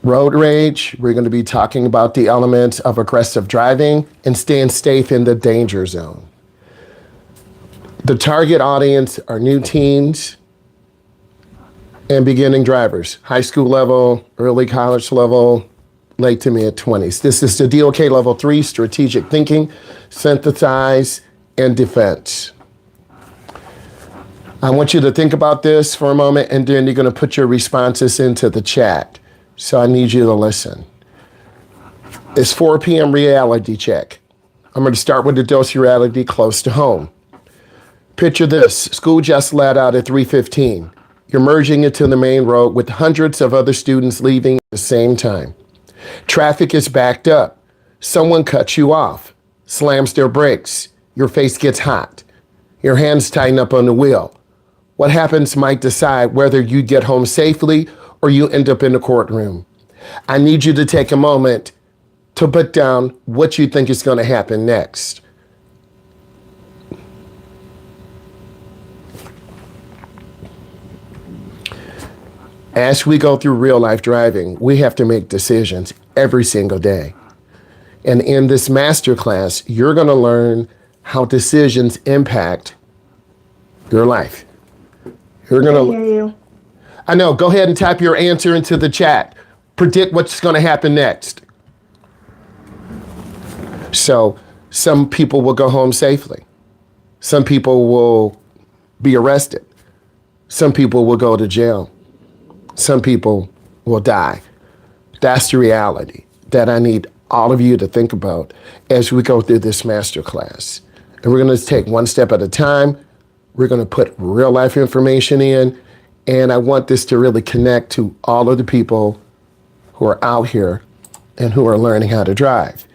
road rage. We're going to be talking about the elements of aggressive driving and staying safe in the danger zone. The target audience are new teens and beginning drivers, high school level, early college level, late to mid 20s. This is the DOK level 3, strategic thinking, synthesize, and defense. I want you to think about this for a moment, and then you're going to put your responses into the chat. So I need you to listen. It's 4 p.m. reality check. I'm going to start with the dose of reality close to home. Picture this. School just let out at 3:15. You're merging into the main road with hundreds of other students leaving at the same time. Traffic is backed up. Someone cuts you off, slams their brakes. Your face gets hot. Your hands tighten up on the wheel. What happens might decide whether you get home safely or you end up in the courtroom. I need you to take a moment to put down what you think is going to happen next. As we go through real life driving, we have to make decisions every single day. And in this masterclass, you're going to learn how decisions impact your life. You're going to hear you. I know. Go ahead and type your answer into the chat. Predict what's going to happen next. So some people will go home safely. Some people will be arrested. Some people will go to jail. Some people will die. That's the reality that I need all of you to think about as we go through this masterclass. And we're going to take one step at a time. We're going to put real life information in. And I want this to really connect to all of the people who are out here and who are learning how to drive.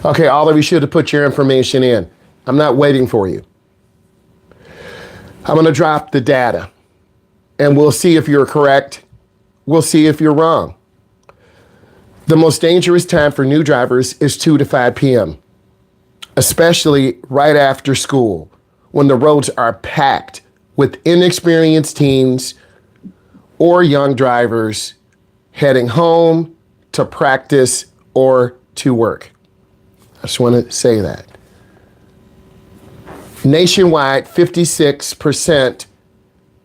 Okay, all of you should have put your information in. I'm not waiting for you. I'm going to drop the data, and we'll see if you're correct. We'll see if you're wrong. The most dangerous time for new drivers is 2 to 5 p.m., especially right after school, when the roads are packed with inexperienced teens or young drivers heading home to practice or to work. I just want to say that. Nationwide, 56%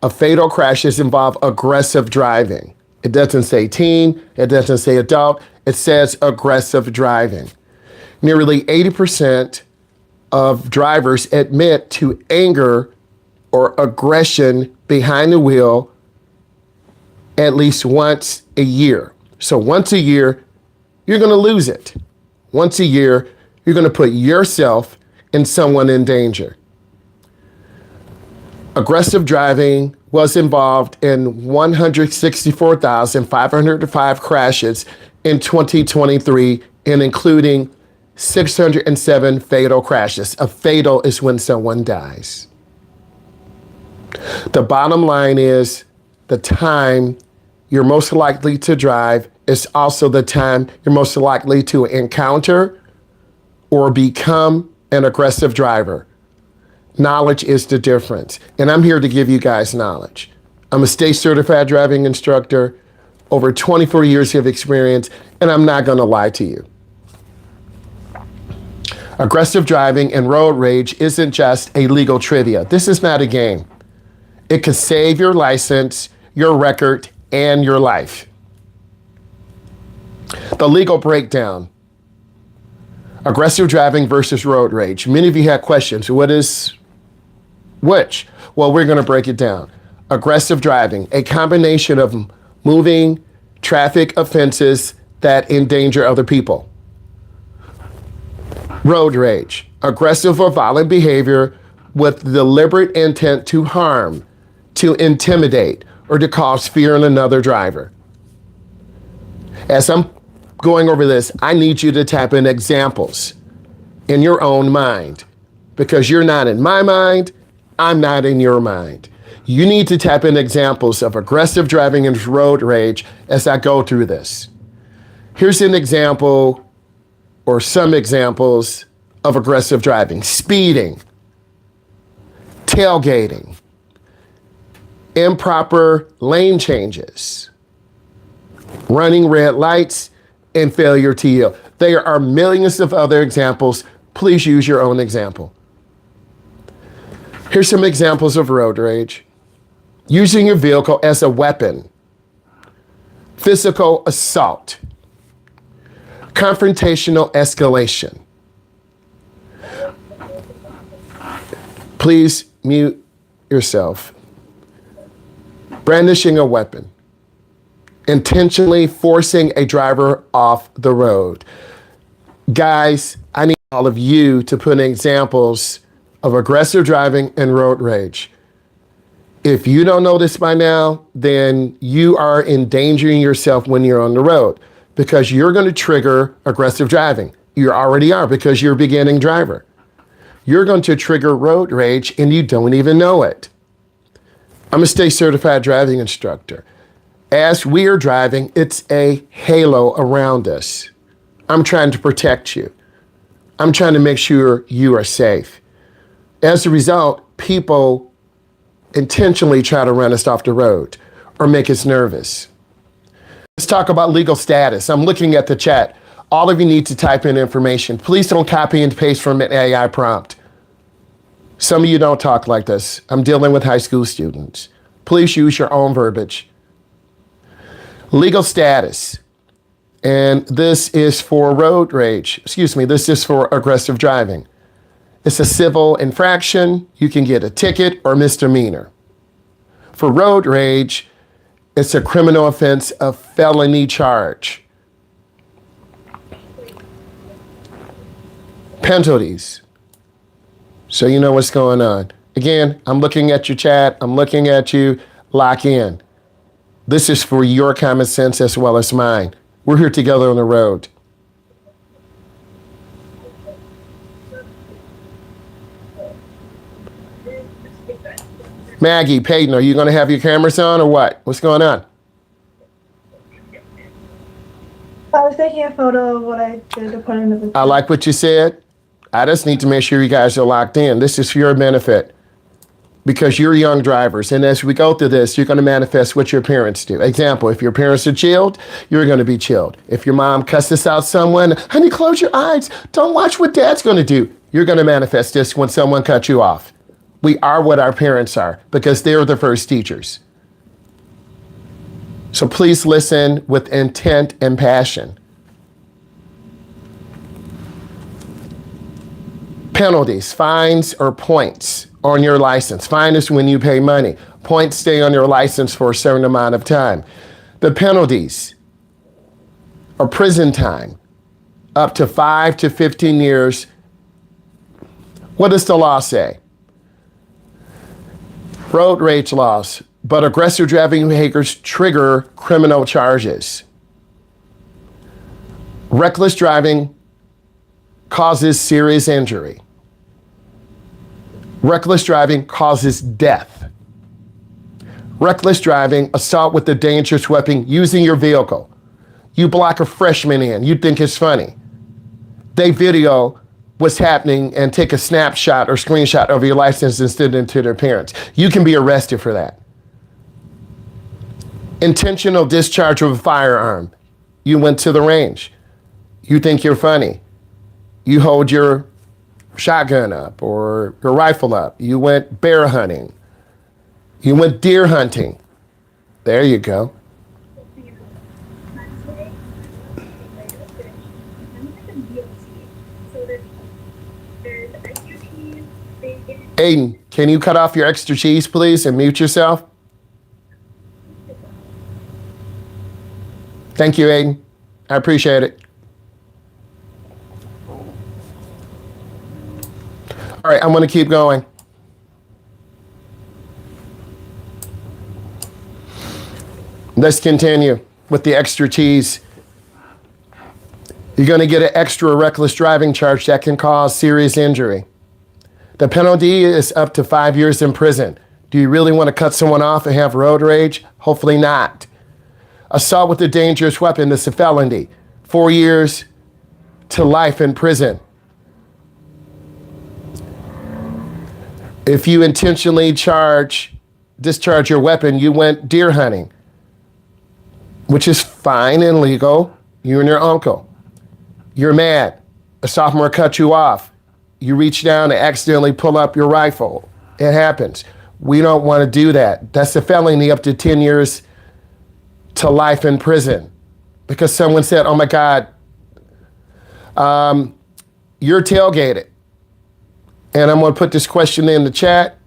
of fatal crashes involve aggressive driving. It doesn't say teen, it doesn't say adult, it says aggressive driving. Nearly 80% of drivers admit to anger or aggression behind the wheel at least once a year. So once a year, you're going to lose it. Once a year, you're going to put yourself and someone in danger. Aggressive driving was involved in 164,505 crashes in 2023, and including 607 fatal crashes. A fatal is when someone dies. The bottom line is the time you're most likely to drive is also the time you're most likely to encounter or become an aggressive driver. Knowledge is the difference. And I'm here to give you guys knowledge. I'm a state certified driving instructor, over 24 years of experience, and I'm not going to lie to you. Aggressive driving and road rage isn't just a legal trivia. This is not a game. It could save your license, your record, and your life. The legal breakdown. Aggressive driving versus road rage. Many of you had questions. What is which? Well, we're going to break it down. Aggressive driving, a combination of moving traffic offenses that endanger other people. Road rage, aggressive or violent behavior with deliberate intent to harm, to intimidate, or to cause fear in another driver. As I'm going over this, I need you to tap in examples in your own mind, because you're not in my mind, I'm not in your mind. You need to tap in examples of aggressive driving and road rage as I go through this. Here's an example or some examples of aggressive driving: speeding, tailgating, improper lane changes, running red lights, and failure to yield. There are millions of other examples. Please use your own example. Here's some examples of road rage. Using your vehicle as a weapon, physical assault, confrontational escalation. Please mute yourself. Brandishing a weapon, intentionally forcing a driver off the road. Guys, I need all of you to put in examples of aggressive driving and road rage. If you don't know this by now, then you are endangering yourself when you're on the road because you're going to trigger aggressive driving. You already are because you're a beginning driver. You're going to trigger road rage and you don't even know it. I'm a state certified driving instructor. As we are driving, it's a halo around us. I'm trying to protect you. I'm trying to make sure you are safe. As a result, people intentionally try to run us off the road or make us nervous. Let's talk about legal status. I'm looking at the chat. All of you need to type in information. Please don't copy and paste from an AI prompt. Some of you don't talk like this. I'm dealing with high school students. Please use your own verbiage. Legal status. And this is for road rage. This is for aggressive driving. It's a civil infraction. You can get a ticket or misdemeanor. For road rage, it's a criminal offense, a felony charge. Penalties. So you know what's going on. Again, I'm looking at your chat. I'm looking at you. Lock in. This is for your common sense as well as mine. We're here together on the road. Maggie, Peyton, are you going to have your cameras on or what? What's going on? I was taking a photo of what I did to put in the video. I like what you said. I just need to make sure you guys are locked in. This is for your benefit because you're young drivers. And as we go through this, you're going to manifest what your parents do. Example, if your parents are chilled, you're going to be chilled. If your mom cusses out someone, honey, close your eyes. Don't watch what dad's going to do. You're going to manifest this when someone cuts you off. We are what our parents are because they're the first teachers. So please listen with intent and passion. Penalties, fines, or points on your license. Fine is when you pay money. Points stay on your license for a certain amount of time. The penalties are prison time, up to 5 to 15 years. What does the law say? Road rage laws, but aggressive driving behaviors trigger criminal charges. Reckless driving causes serious injury. Reckless driving causes death. Reckless driving, assault with a dangerous weapon, using your vehicle. You block a freshman in, you think it's funny. They video what's happening and take a snapshot or screenshot of your license and send it to their parents. You can be arrested for that. Intentional discharge of a firearm. You went to the range. You think you're funny. You hold your shotgun up or your rifle up. You went bear hunting. You went deer hunting. There you go. Aiden, can you cut off your extra cheese, please, and mute yourself? Thank you, Aiden. I appreciate it. All right, I'm going to keep going. Let's continue with the extra cheese. You're going to get an extra reckless driving charge that can cause serious injury. The penalty is up to 5 years in prison. Do you really want to cut someone off and have road rage? Hopefully not. Assault with a dangerous weapon is a felony. 4 years to life in prison. If you intentionally charge discharge your weapon. You went deer hunting, which is fine and legal. You and your uncle. You're mad. A sophomore cut you off. You reach down and accidentally pull up your rifle. It happens. We don't want to do that. That's a felony up to 10 years to life in prison. Because someone said, oh my God, you're tailgated. And I'm going to put this question in the chat.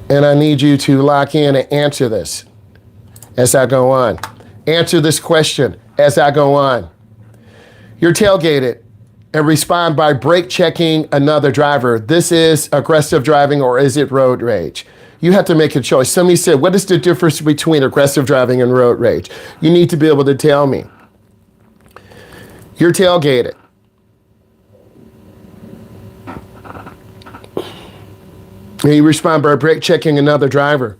And I need you to lock in and answer this as I go on. Answer this question as I go on. You're tailgated and respond by brake checking another driver. This is aggressive driving, or is it road rage? You have to make a choice. Somebody said, what is the difference between aggressive driving and road rage? You need to be able to tell me. You're tailgated. And you respond by brake checking another driver.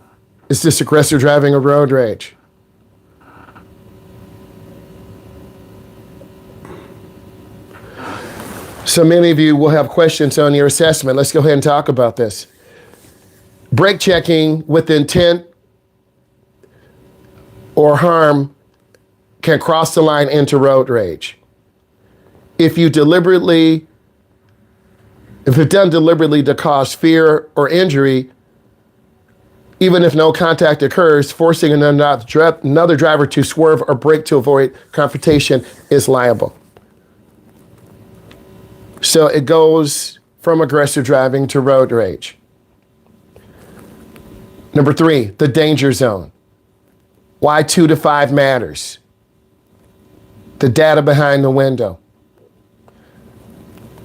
Is this aggressive driving or road rage? So many of you will have questions on your assessment. Let's go ahead and talk about this. Brake checking with intent or harm can cross the line into road rage. If it's done deliberately to cause fear or injury, even if no contact occurs, forcing another driver to swerve or brake to avoid confrontation is liable. So it goes from aggressive driving to road rage. Number 3, the danger zone. Why 2 to 5 matters. The data behind the window.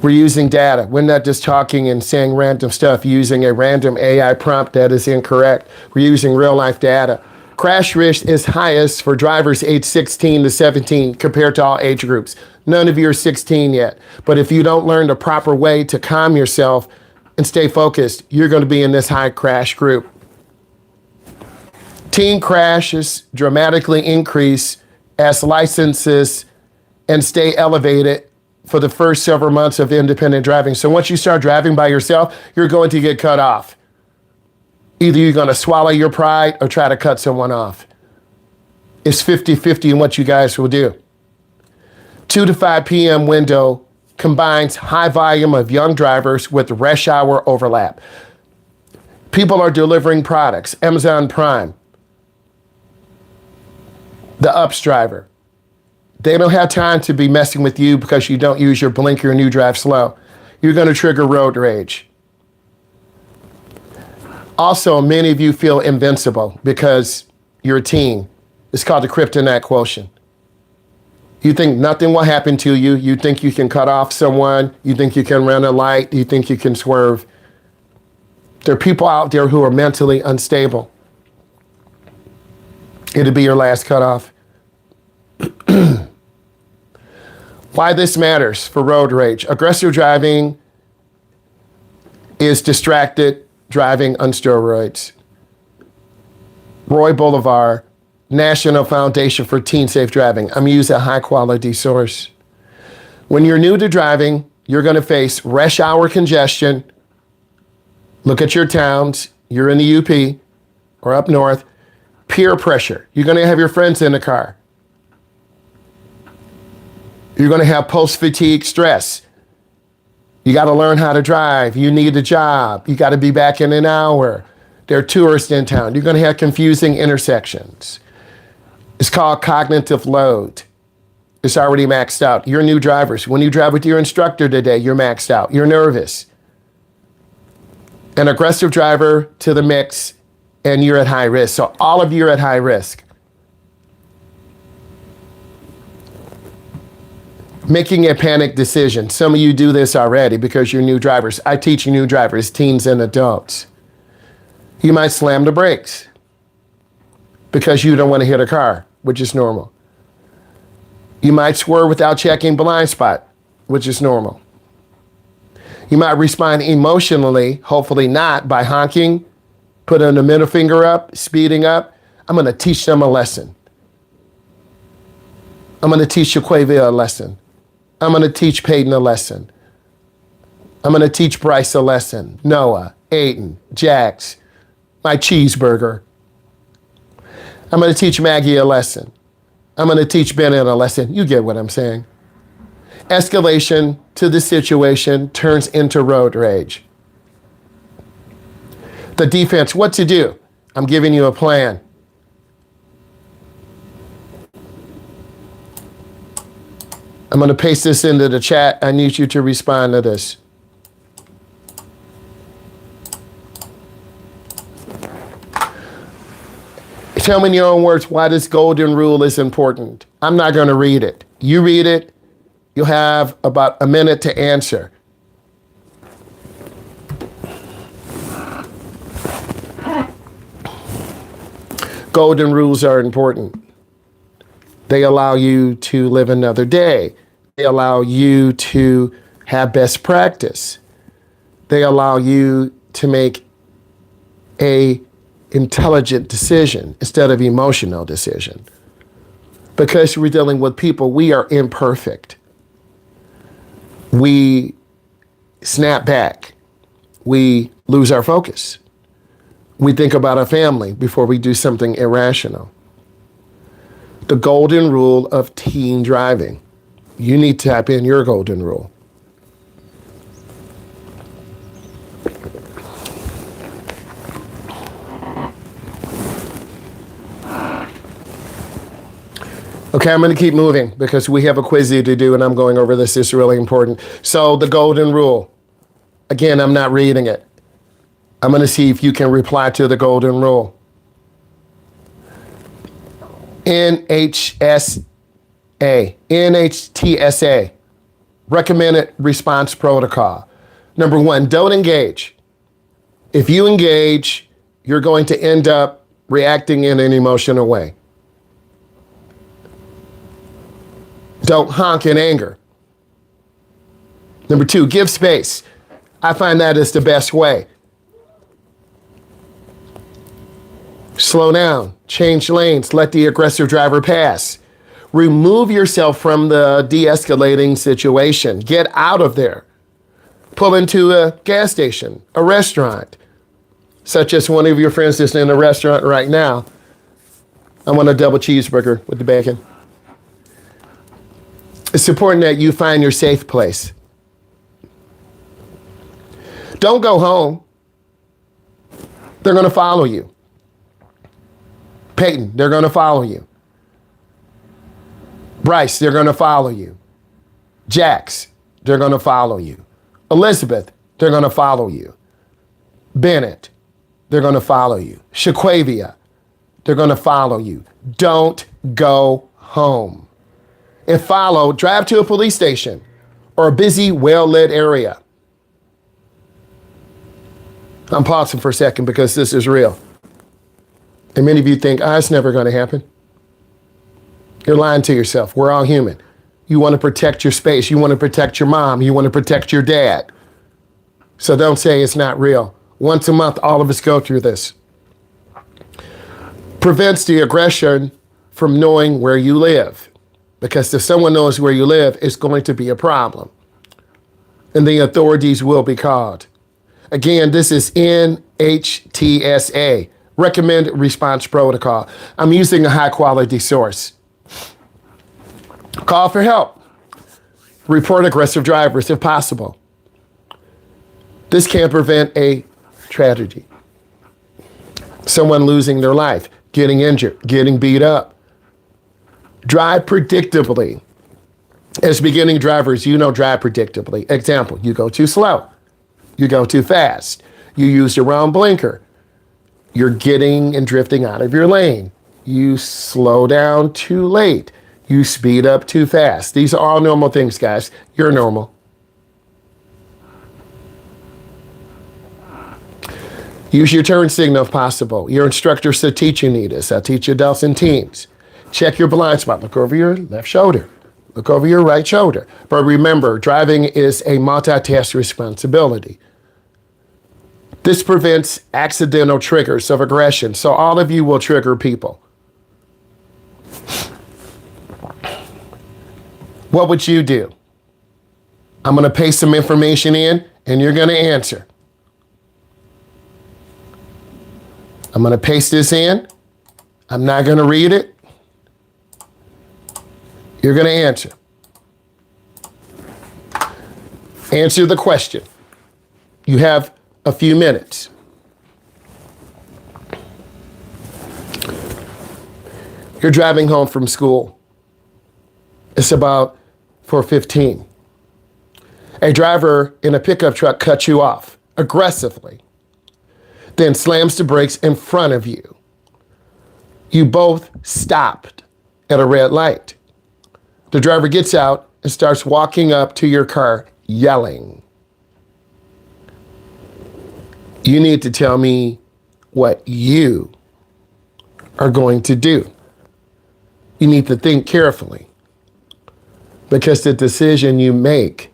We're using data. We're not just talking and saying random stuff using a random AI prompt that is incorrect. We're using real life data. Crash risk is highest for drivers age 16 to 17 compared to all age groups. None of you are 16 yet. But if you don't learn the proper way to calm yourself and stay focused, you're going to be in this high crash group. Teen crashes dramatically increase as licenses and stay elevated for the first several months of independent driving. So once you start driving by yourself, you're going to get cut off. Either you're going to swallow your pride or try to cut someone off. It's 50-50 in what you guys will do. 2 to 5 p.m. window combines high volume of young drivers with rush hour overlap. People are delivering products. Amazon Prime. The UPS driver. They don't have time to be messing with you because you don't use your blinker and you drive slow. You're going to trigger road rage. Also, many of you feel invincible because you're a teen. It's called the kryptonite quotient. You think nothing will happen to you. You think you can cut off someone. You think you can run a light. You think you can swerve. There are people out there who are mentally unstable. It'll be your last cutoff. Why this matters for road rage. Aggressive driving is distracted driving on steroids. Roy Boulevard, National Foundation for Teen Safe Driving. I'm using a high quality source. When you're new to driving, you're going to face rush hour congestion. Look at your towns. You're in the UP or up north. Peer pressure. You're going to have your friends in the car. You're going to have post-fatigue stress. You got to learn how to drive. You need a job. You got to be back in an hour. There are tourists in town. You're going to have confusing intersections. It's called cognitive load. It's already maxed out. You're new drivers. When you drive with your instructor today, you're maxed out. You're nervous. An aggressive driver to the mix, and you're at high risk. So all of you are at high risk. Making a panic decision. Some of you do this already because you're new drivers. I teach new drivers, teens and adults. You might slam the brakes because you don't want to hit a car, which is normal. You might swerve without checking blind spot, which is normal. You might respond emotionally, hopefully not, by honking, putting the middle finger up, speeding up. I'm going to teach them a lesson. I'm going to teach Shaquavia a lesson. I'm going to teach Peyton a lesson. I'm going to teach Bryce a lesson. Noah, Aiden, Jax, my cheeseburger. I'm going to teach Maggie a lesson. I'm going to teach Bennett a lesson. You get what I'm saying. Escalation to the situation turns into road rage. The defense, what to do? I'm giving you a plan. I'm going to paste this into the chat. I need you to respond to this. Tell me in your own words why this golden rule is important. I'm not going to read it. You read it. You'll have about a minute to answer. Golden rules are important. They allow you to live another day. They allow you to have best practice. They allow you to make a intelligent decision instead of emotional decision. Because we're dealing with people, we are imperfect. We snap back. We lose our focus. We think about our family before we do something irrational. The golden rule of teen driving. You need to tap in your golden rule. Okay, I'm going to keep moving because we have a quiz to do and I'm going over this. It's really important. So the golden rule. Again, I'm not reading it. I'm going to see if you can reply to the golden rule. NHTSA, recommended response protocol. Number 1, don't engage. If you engage, you're going to end up reacting in an emotional way. Don't honk in anger. Number 2, give space. I find that is the best way. Slow down, change lanes, let the aggressive driver pass. Remove yourself from the de-escalating situation. Get out of there. Pull into a gas station, a restaurant, such as one of your friends that's in a restaurant right now. I want a double cheeseburger with the bacon. It's important that you find your safe place. Don't go home. They're going to follow you. Peyton, they're going to follow you. Bryce, they're going to follow you. Jax, they're going to follow you. Elizabeth, they're going to follow you. Bennett, they're going to follow you. Shaquavia, they're going to follow you. Don't go home. If followed, drive to a police station or a busy, well-lit area. I'm pausing for a second because this is real. And many of you think, it's never going to happen. You're lying to yourself. We're all human. You want to protect your space. You want to protect your mom. You want to protect your dad. So don't say it's not real. Once a month, all of us go through this. Prevents the aggression from knowing where you live. Because if someone knows where you live, it's going to be a problem. And the authorities will be called. Again, this is NHTSA, Recommended Response Protocol. I'm using a high quality source. Call for help. Report aggressive drivers if possible. This can prevent a tragedy. Someone losing their life, getting injured, getting beat up. Drive predictably. As beginning drivers, you know drive predictably. Example, you go too slow. You go too fast. You use your wrong blinker. You're getting and drifting out of your lane. You slow down too late. You speed up too fast. These are all normal things, guys. You're normal. Use your turn signal if possible. Your instructor said teach you need this. I teach adults and teens. Check your blind spot. Look over your left shoulder. Look over your right shoulder. But remember, driving is a multitask responsibility. This prevents accidental triggers of aggression. So all of you will trigger people. What would you do? I'm going to paste some information in and you're going to answer. I'm going to paste this in. I'm not going to read it. You're going to answer. Answer the question. You have a few minutes. You're driving home from school. It's about 4:15. A driver in a pickup truck cuts you off aggressively, then slams the brakes in front of you. You both stopped at a red light. The driver gets out and starts walking up to your car, yelling. You need to tell me what you are going to do. You need to think carefully, because the decision you make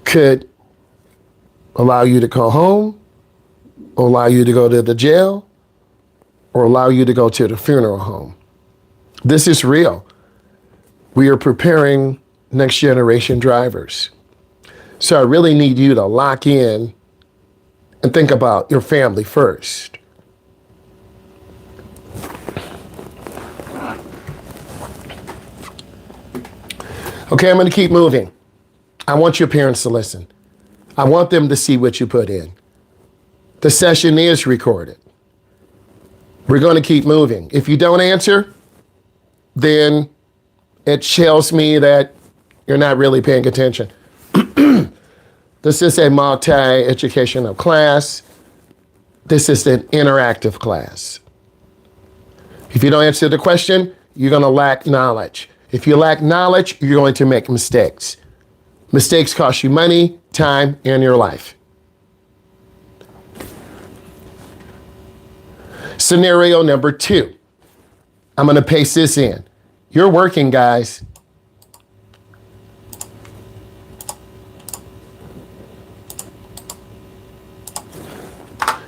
could allow you to go home, or allow you to go to the jail, or allow you to go to the funeral home. This is real. We are preparing next generation drivers. So I really need you to lock in and think about your family first. Okay, I'm going to keep moving. I want your parents to listen. I want them to see what you put in. The session is recorded. We're going to keep moving. If you don't answer, then it tells me that you're not really paying attention. This is a multi-educational class. This is an interactive class. If you don't answer the question, you're going to lack knowledge. If you lack knowledge, you're going to make mistakes. Mistakes cost you money, time, and your life. Scenario number 2. I'm going to paste this in. You're working, guys.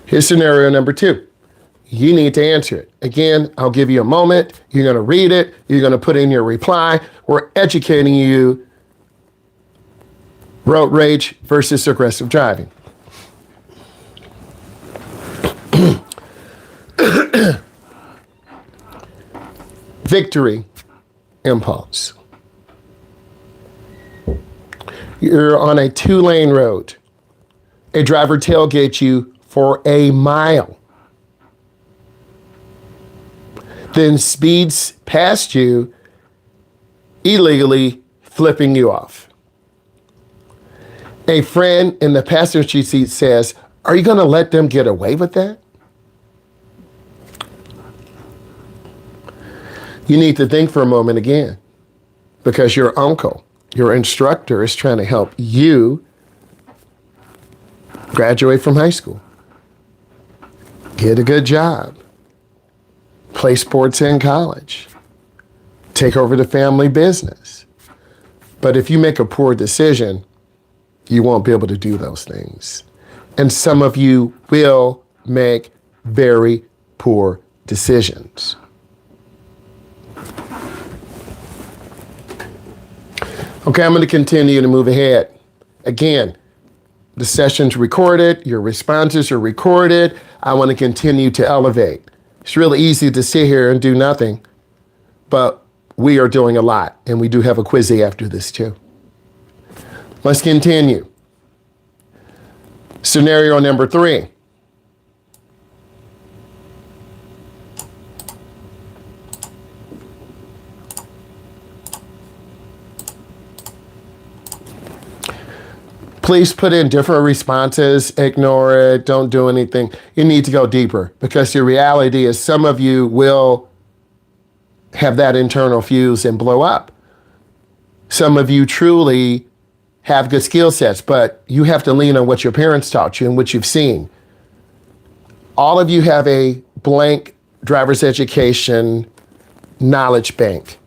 Here's scenario number 2. You need to answer it. Again, I'll give you a moment. You're going to read it. You're going to put in your reply. We're educating you. Road rage versus aggressive driving. Victory impulse. You're on a 2-lane road. A driver tailgates you for a mile, then speeds past you, illegally flipping you off. A friend in the passenger seat says, "Are you going to let them get away with that?" You need to think for a moment again, because your uncle, your instructor, is trying to help you graduate from high school, get a good job, play sports in college, take over the family business. But if you make a poor decision, you won't be able to do those things. And some of you will make very poor decisions. Okay, I'm going to continue to move ahead. Again, the session's recorded, your responses are recorded. I want to continue to elevate. It's really easy to sit here and do nothing, but we are doing a lot, and we do have a quiz after this too. Let's continue. Scenario number 3. Please put in different responses, ignore it, don't do anything. You need to go deeper, because the reality is some of you will have that internal fuse and blow up. Some of you truly have good skill sets, but you have to lean on what your parents taught you and what you've seen. All of you have a blank driver's education knowledge bank.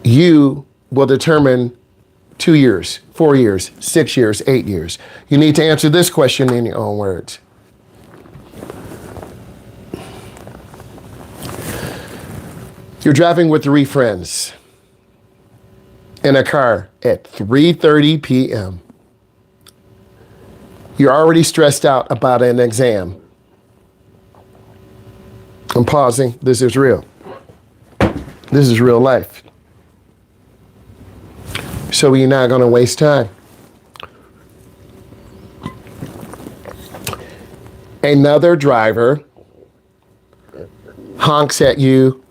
You will determine 2 years, 4 years, 6 years, 8 years. You need to answer this question in your own words. You're driving with 3 friends in a car at 3:30 p.m. You're already stressed out about an exam. I'm pausing. This is real. This is real life. So you're not going to waste time. Another driver honks at you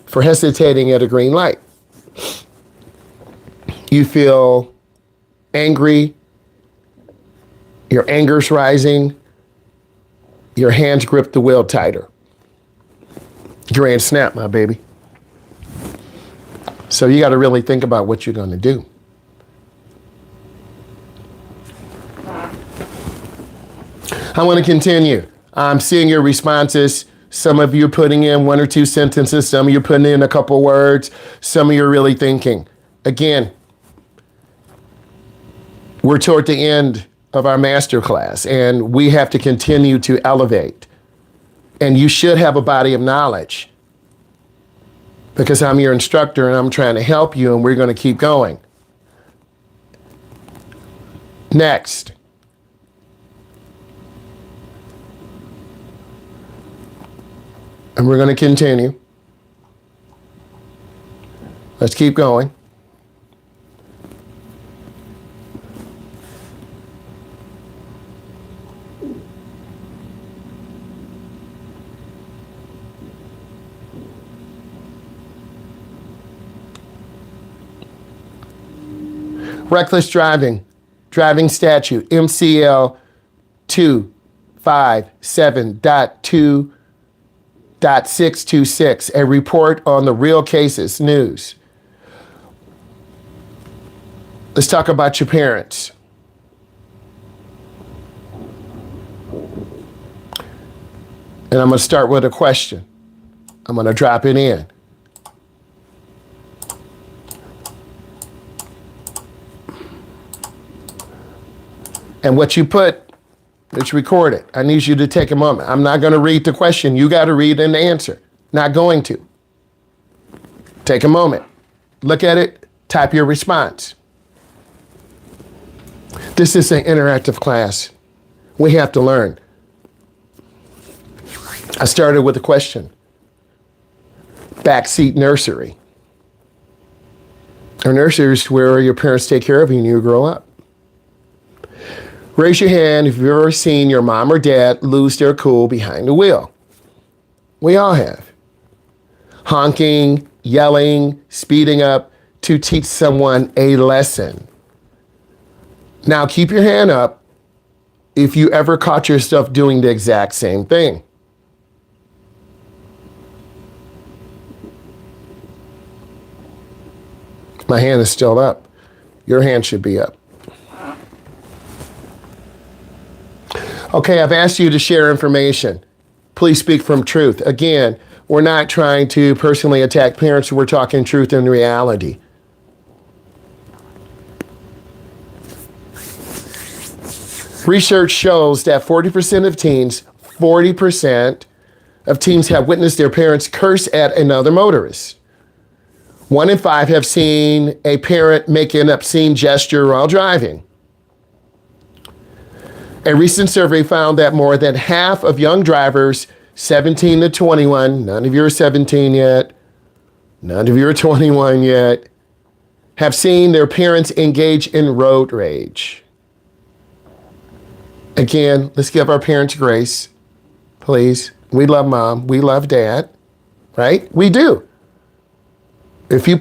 for hesitating at a green light. You feel angry. Your anger's rising. Your hands grip the wheel tighter. Grand snap, my baby. So you got to really think about what you're going to do. I want to continue. I'm seeing your responses. Some of you are putting in 1 or 2 sentences. Some of you are putting in a couple words. Some of you are really thinking. Again, we're toward the end of our masterclass, and we have to continue to elevate. And you should have a body of knowledge, because I'm your instructor and I'm trying to help you, and we're going to keep going. Next. And we're going to continue. Let's keep going. Reckless driving, driving statute, MCL 257.2.626, a report on the real cases news. Let's talk about your parents. And I'm going to start with a question. I'm going to drop it in. And what you put, it's recorded. I need you to take a moment. I'm not going to read the question. You got to read an answer. Not going to. Take a moment. Look at it. Type your response. This is an interactive class. We have to learn. I started with a question. Backseat nursery. Or nursery is where your parents take care of you when you grow up. Raise your hand if you've ever seen your mom or dad lose their cool behind the wheel. We all have. Honking, yelling, speeding up to teach someone a lesson. Now keep your hand up if you ever caught yourself doing the exact same thing. My hand is still up. Your hand should be up. Okay, I've asked you to share information. Please speak from truth. Again, we're not trying to personally attack parents. We're talking truth and reality. Research shows that 40% of teens have witnessed their parents curse at another motorist. 1 in 5 have seen a parent make an obscene gesture while driving. A recent survey found that more than half of young drivers, 17 to 21, none of you are 17 yet, none of you are 21 yet, have seen their parents engage in road rage. Again, let's give our parents grace, please. We love mom, we love dad, right? We do. If you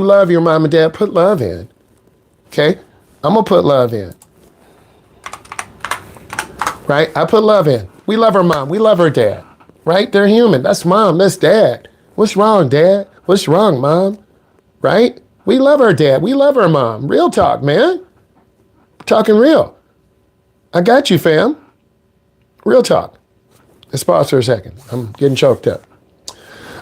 love your mom and dad, put love in, okay? I'm gonna put love in. Right? I put love in. We love our mom. We love our dad. Right? They're human. That's mom. That's dad. What's wrong, dad? What's wrong, mom? Right? We love our dad. We love our mom. Real talk, man. Talking real. I got you, fam. Real talk. Let's pause for a second. I'm getting choked up.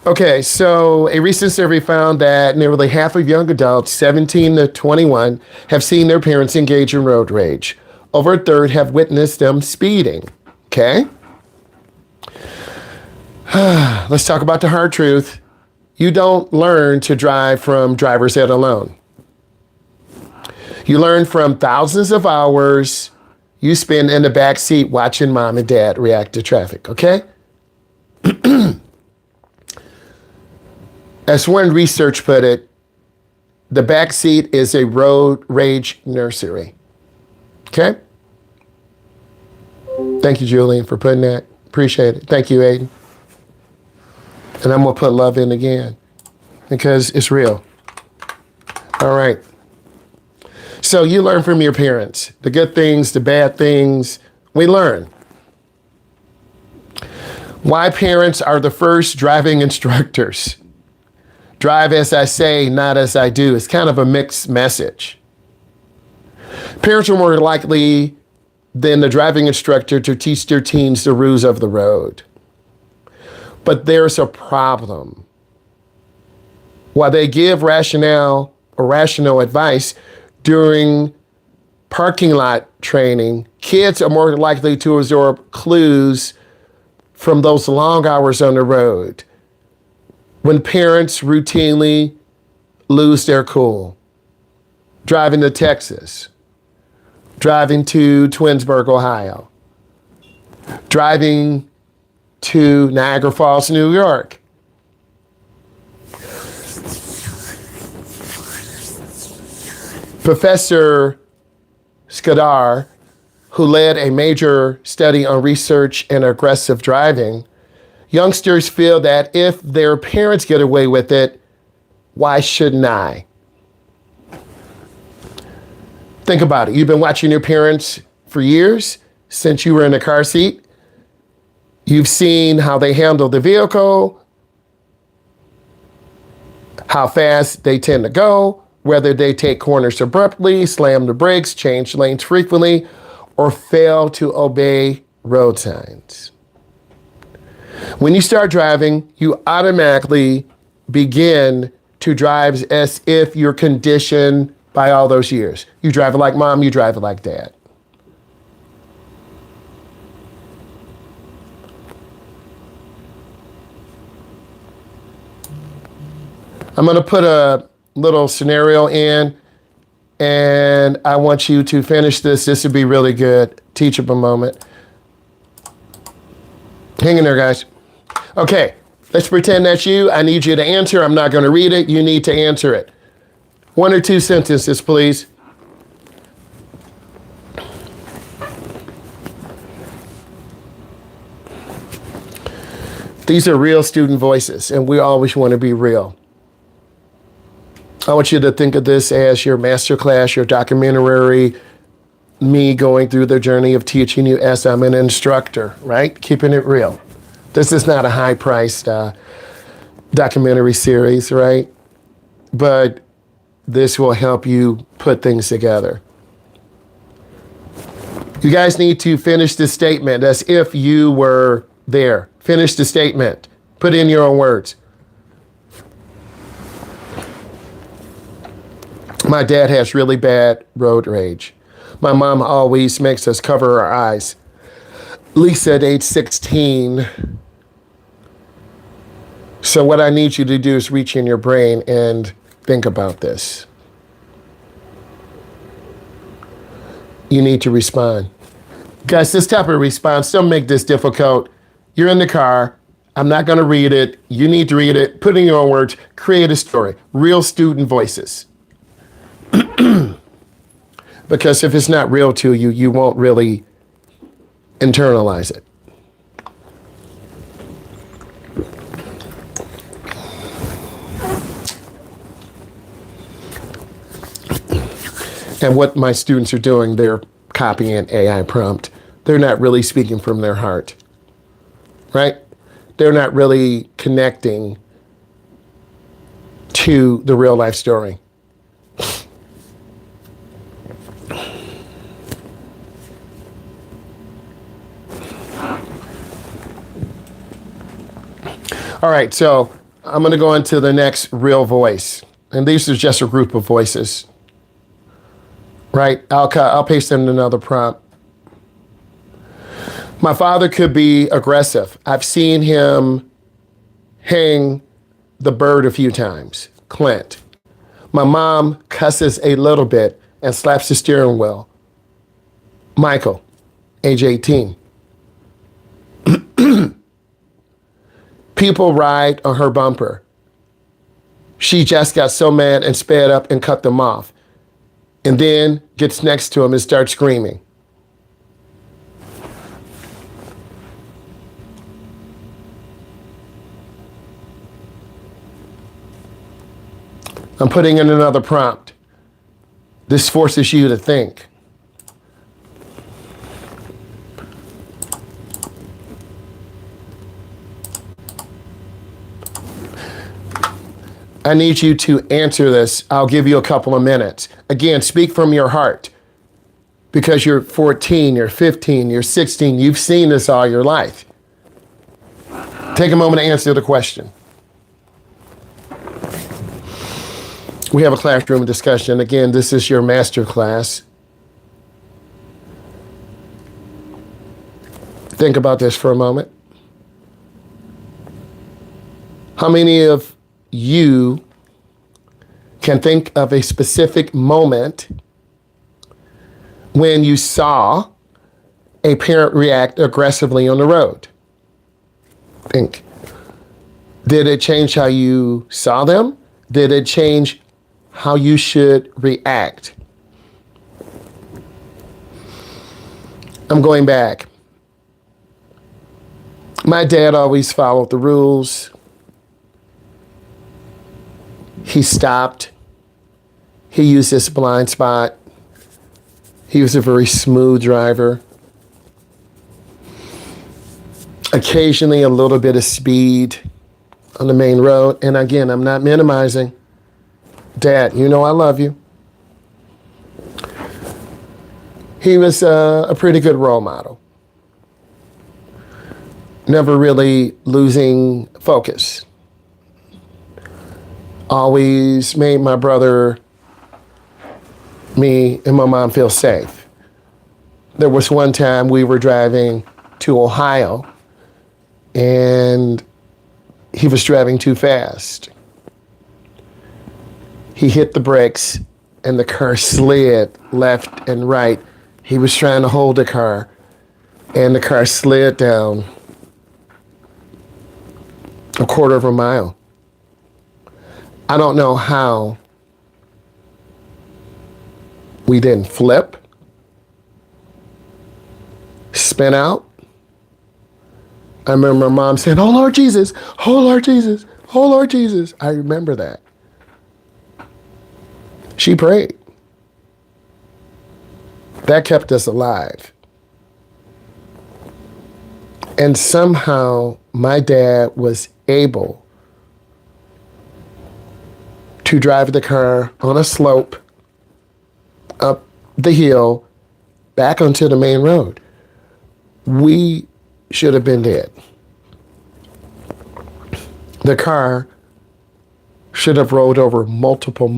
Okay, so a recent survey found that nearly half of young adults, 17 to 21, have seen their parents engage in road rage. Over a third have witnessed them speeding, okay? Let's talk about the hard truth. You don't learn to drive from driver's ed alone. You learn from thousands of hours You spend in the back seat watching mom and dad react to traffic, okay? As one research put it, the back seat is a road rage nursery. Okay? Thank you, Julian, for putting that. Appreciate it. Thank you, Aiden. And I'm going to put love in again because it's real. All right. So you learn from your parents. The good things, the bad things, we learn. Why parents are the first driving instructors. Drive as I say, not as I do. It's kind of a mixed message. Parents are more likely than the driving instructor to teach their teens the rules of the road. But there's a problem. While they give rational advice during parking lot training, kids are more likely to absorb clues from those long hours on the road when parents routinely lose their cool. Driving to Texas, driving to Twinsburg, Ohio, driving to Niagara Falls, New York. Professor Skadar, who led a major study on research and aggressive driving, youngsters feel that if their parents get away with it, why shouldn't I? Think about it. You've been watching your parents for years, since you were in the car seat. You've seen how they handle the vehicle, how fast they tend to go, whether they take corners abruptly, slam the brakes, change lanes frequently, or fail to obey road signs. When you start driving, you automatically begin to drive as if you're conditioned by all those years. You drive it like mom, you drive it like dad. I'm going to put a little scenario in, and I want you to finish this. This would be really good. Teachable moment. Hang in there, guys. Okay, let's pretend that's you. I need you to answer. I'm not going to read it. You need to answer it. 1 or 2 sentences, please. These are real student voices, and we always want to be real. I want you to think of this as your masterclass, your documentary, me going through the journey of teaching you as I'm an instructor, right? Keeping it real. This is not a high-priced documentary series, right? But this will help you put things together. You guys need to finish this statement as if you were there. Finish the statement. Put in your own words. My dad has really bad road rage. My mom always makes us cover our eyes. Lisa at age 16. So what I need you to do is reach in your brain and think about this. You need to respond. Guys, this type of response, don't make this difficult. You're in the car. I'm not going to read it. You need to read it. Put in your own words. Create a story. Real student voices. Because if it's not real to you, you won't really internalize it. And what my students are doing, they're copying an AI prompt. They're not really speaking from their heart, right? They're not really connecting to the real life story. All right, so I'm going to go into the next real voice. And these are just a group of voices, right? I'll paste them in another prompt. My father could be aggressive. I've seen him hang the bird a few times. Clint. My mom cusses a little bit and slaps the steering wheel. Michael. age 18. People ride on her bumper. She just got so mad and sped up and cut them off, and then gets next to him and starts screaming. I'm putting in another prompt. This forces you to think. I need you to answer this. I'll give you a couple of minutes. Again, speak from your heart, because you're 14, you're 15, you're 16. You've seen this all your life. Take a moment to answer the question. We have a classroom discussion. Again, this is your masterclass. Think about this for a moment. How many of you can think of a specific moment when you saw a parent react aggressively on the road? Think. Did it change how you saw them? Did it change how you should react? I'm going back. My dad always followed the rules. He stopped. He used his blind spot. He was a very smooth driver. Occasionally a little bit of speed on the main road. And again, I'm not minimizing. Dad, you know I love you. He was a pretty good role model. Never really losing focus. Always made my brother, me, and my mom feel safe. There was one time we were driving to Ohio, and he was driving too fast. He hit the brakes, and the car slid left and right. He was trying to hold the car, and the car slid down a quarter of a mile. I don't know how we didn't flip, spin out. I remember my mom saying, "Oh Lord Jesus, oh Lord Jesus, oh Lord Jesus." I remember that. She prayed. That kept us alive. And somehow my dad was able to drive the car on a slope, up the hill, back onto the main road. We should have been dead. The car should have rolled over multiple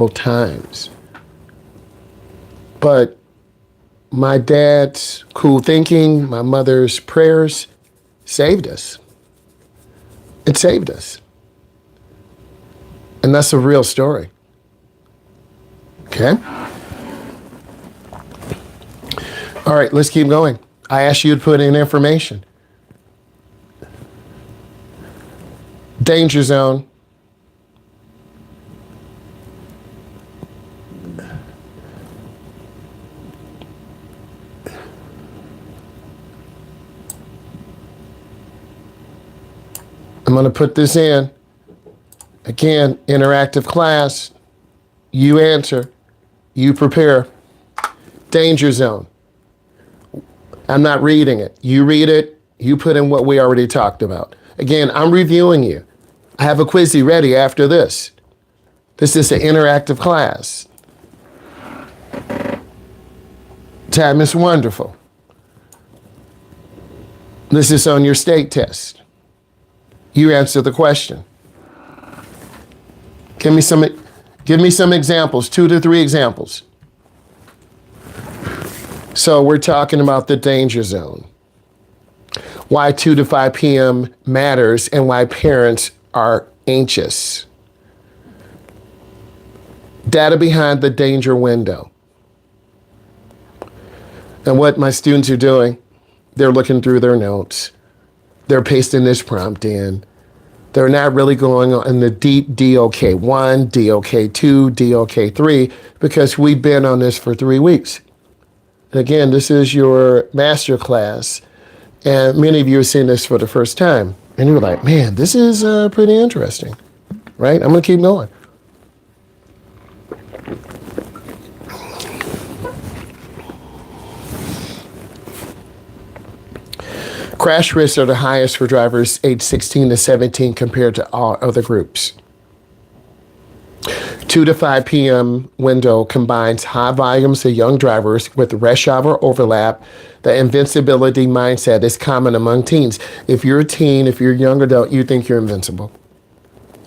times. But my dad's cool thinking, my mother's prayers saved us. It saved us. And that's a real story. Okay? All right, let's keep going. I asked you to put in information. Danger zone. I'm going to put this in. Again, interactive class. You answer. You prepare. Danger zone. I'm not reading it. You read it. You put in what we already talked about. Again, I'm reviewing you. I have a quizzy ready after this. This is an interactive class. Time is wonderful. This is on your state test. You answer the question. Give me some examples, 2 to 3 examples. So we're talking about the danger zone. Why 2 to 5 p.m. matters and why parents are anxious. Data behind the danger window. And what my students are doing, they're looking through their notes. They're pasting this prompt in. They're not really going on the deep DOK1, DOK2, DOK3, because we've been on this for 3 weeks. And again, this is your masterclass. And many of you are seeing this for the first time. And you're like, man, this is pretty interesting, right? I'm going to keep going. Crash risks are the highest for drivers aged 16 to 17 compared to all other groups. 2 to 5 p.m. window combines high volumes of young drivers with rush hour overlap. The invincibility mindset is common among teens. If you're a teen, if you're a young adult, you think you're invincible.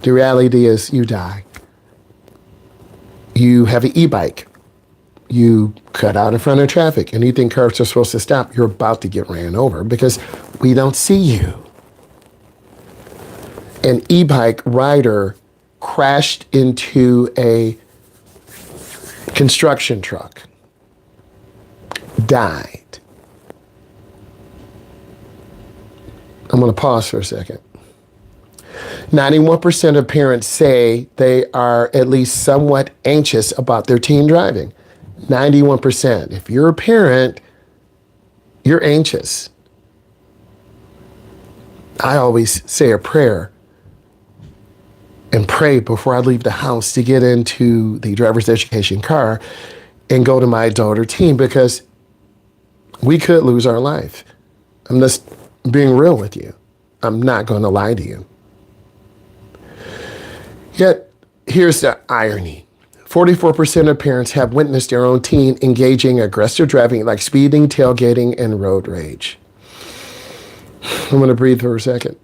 The reality is you die. You have an e-bike. You cut out in front of traffic and you think cars are supposed to stop. You're about to get ran over because we don't see you. An e-bike rider crashed into a construction truck, died. I'm going to pause for a second. 91% of parents say they are at least somewhat anxious about their teen driving. 91%. If you're a parent, you're anxious. I always say a prayer and pray before I leave the house to get into the driver's education car and go to my adult or teen, because we could lose our life. I'm just being real with you. I'm not going to lie to you. Yet, here's the irony. 44% of parents have witnessed their own teen engaging aggressive driving like speeding, tailgating, and road rage. I'm going to breathe for a second.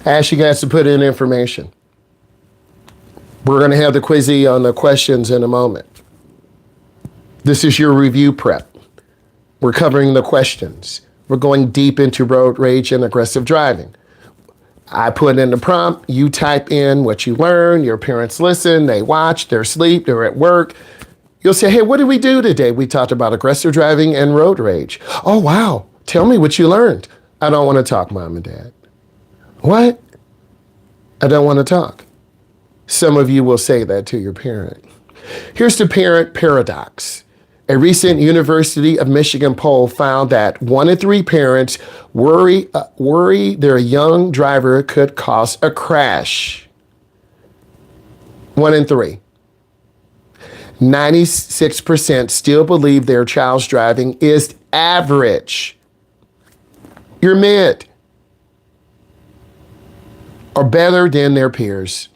I ask you guys to put in information. We're going to have the quizzy on the questions in a moment. This is your review prep. We're covering the questions. We're going deep into road rage and aggressive driving. I put in the prompt, you type in what you learn, your parents listen, they watch, they're asleep, they're at work. You'll say, hey, what did we do today? We talked about aggressive driving and road rage. Oh, wow. Tell me what you learned. I don't want to talk, Mom and Dad. What? I don't want to talk. Some of you will say that to your parent. Here's the parent paradox. A recent University of Michigan poll found that 1 in 3 parents worry their young driver could cause a crash. 1 in 3. 96% still believe their child's driving is average. You're mid. Or better than their peers.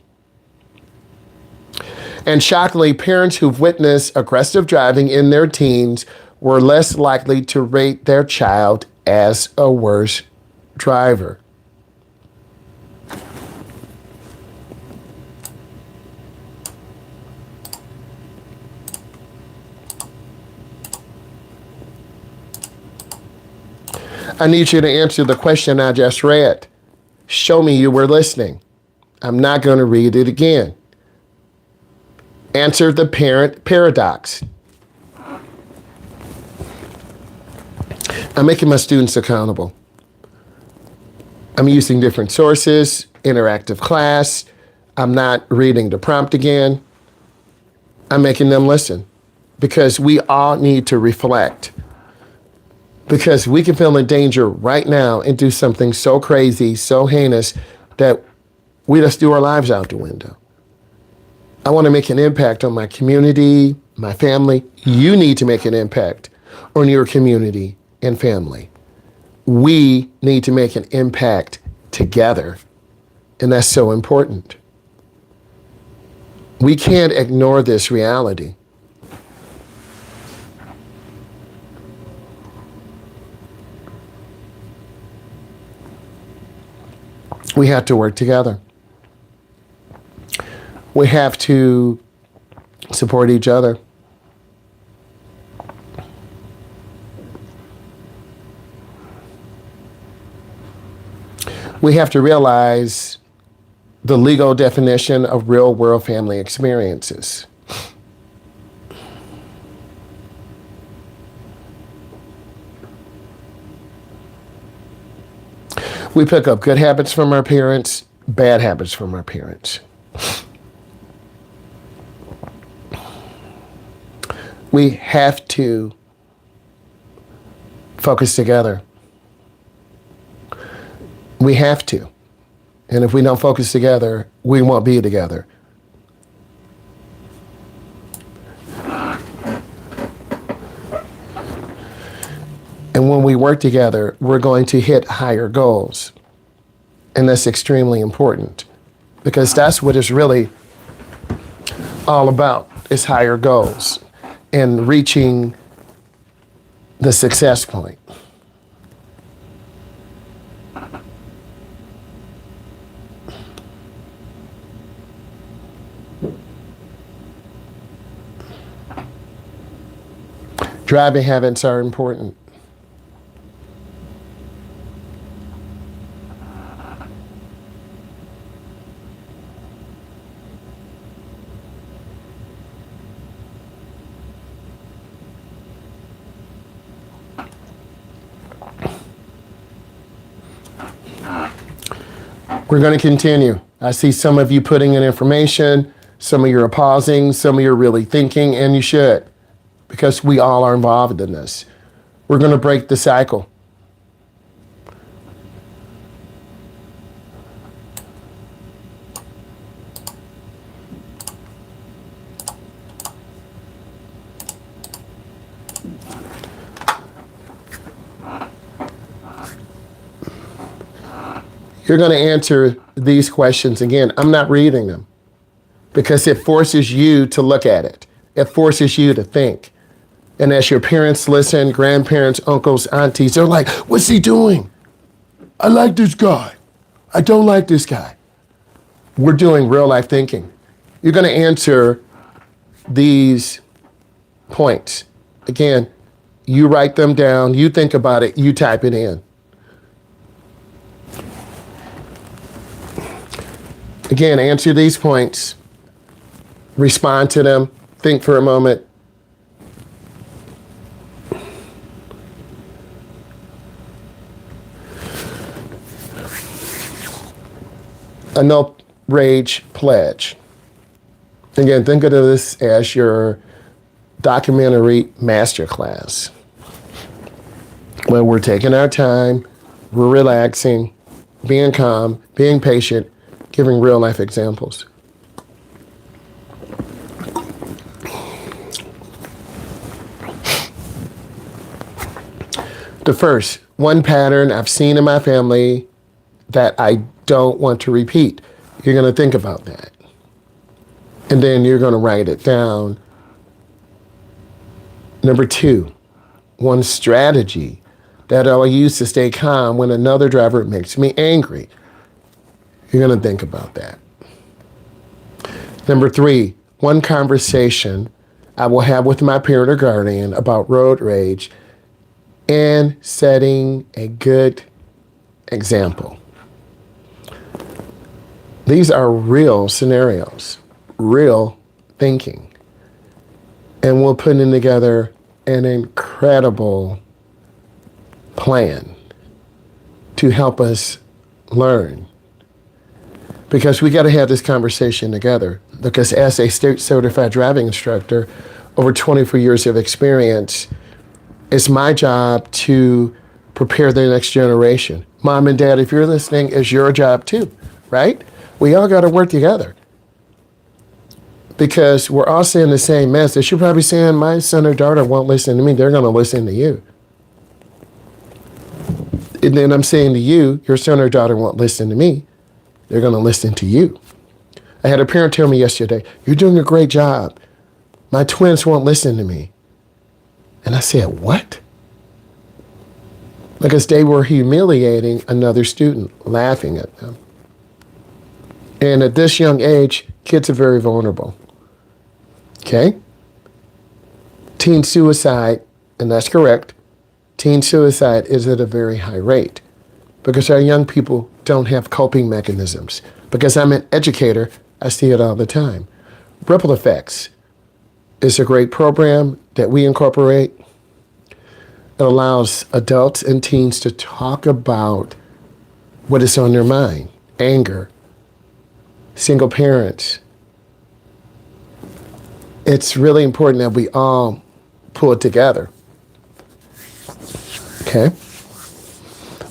And shockingly, parents who've witnessed aggressive driving in their teens were less likely to rate their child as a worse driver. I need you to answer the question I just read. Show me you were listening. I'm not going to read it again. Answer the parent paradox. I'm making my students accountable. I'm using different sources, interactive class. I'm not reading the prompt again. I'm making them listen, because we all need to reflect. Because we can feel in danger right now and do something so crazy, so heinous, that we just do our lives out the window. I want to make an impact on my community, my family. You need to make an impact on your community and family. We need to make an impact together, and that's so important. We can't ignore this reality. We have to work together. We have to support each other. We have to realize the legal definition of real world family experiences. We pick up good habits from our parents, bad habits from our parents. We have to focus together. We have to. And if we don't focus together, we won't be together. And when we work together, we're going to hit higher goals. And that's extremely important because that's what it's really all about, is higher goals and reaching the success point. Driving habits are important. We're going to continue. I see some of you putting in information, some of you are pausing, some of you are really thinking, and you should, because we all are involved in this. We're going to break the cycle. You're going to answer these questions again. I'm not reading them because it forces you to look at it. It forces you to think. And as your parents listen, grandparents, uncles, aunties, they're like, what's he doing? I like this guy. I don't like this guy. We're doing real life thinking. You're going to answer these points. Again, you write them down, you think about it, you type it in. Again, answer these points, respond to them, think for a moment. A no rage pledge. Again, think of this as your documentary masterclass, where we're taking our time, we're relaxing, being calm, being patient, giving real life examples. The first, one pattern I've seen in my family that I don't want to repeat. You're going to think about that. And then you're going to write it down. Number two, one strategy that I'll use to stay calm when another driver makes me angry. You're going to think about that. Number three, one conversation I will have with my parent or guardian about road rage and setting a good example. These are real scenarios, real thinking. And we're putting together an incredible plan to help us learn. Because we got to have this conversation together. Because as a state certified driving instructor, over 24 years of experience, it's my job to prepare the next generation. Mom and Dad, if you're listening, it's your job too, right? We all got to work together. Because we're all saying the same message. You're probably saying, my son or daughter won't listen to me. They're going to listen to you. And then I'm saying to you, your son or daughter won't listen to me. They're going to listen to you. I had a parent tell me yesterday, you're doing a great job. My twins won't listen to me. And I said, what? Because they were humiliating another student, laughing at them. And at this young age, kids are very vulnerable. Okay? Teen suicide, and that's correct, teen suicide is at a very high rate because our young people don't have coping mechanisms. Because I'm an educator, I see it all the time. Ripple Effects is a great program that we incorporate. It allows adults and teens to talk about what is on their mind: anger, single parents. It's really important that we all pull it together. Okay?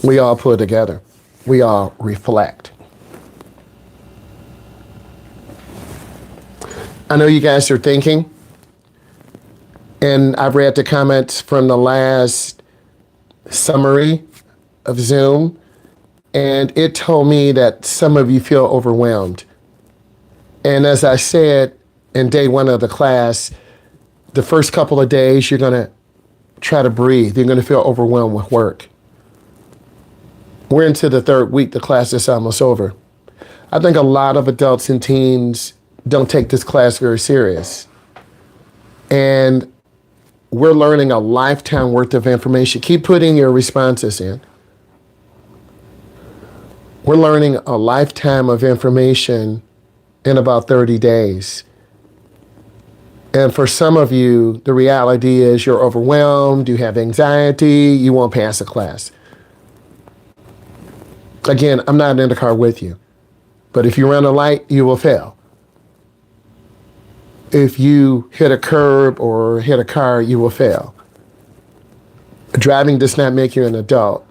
We all pull it together. We all reflect. I know you guys are thinking, and I've read the comments from the last summary of Zoom, and it told me that some of you feel overwhelmed. And as I said in day one of the class, the first couple of days, you're going to try to breathe. You're going to feel overwhelmed with work. We're into the third week. The class is almost over. I think a lot of adults and teens don't take this class very serious. And we're learning a lifetime worth of information. Keep putting your responses in. We're learning a lifetime of information in about 30 days. And for some of you, the reality is you're overwhelmed, you have anxiety, you won't pass a class. Again, I'm not in the car with you, but if you run a light, you will fail. If you hit a curb or hit a car, you will fail. Driving does not make you an adult.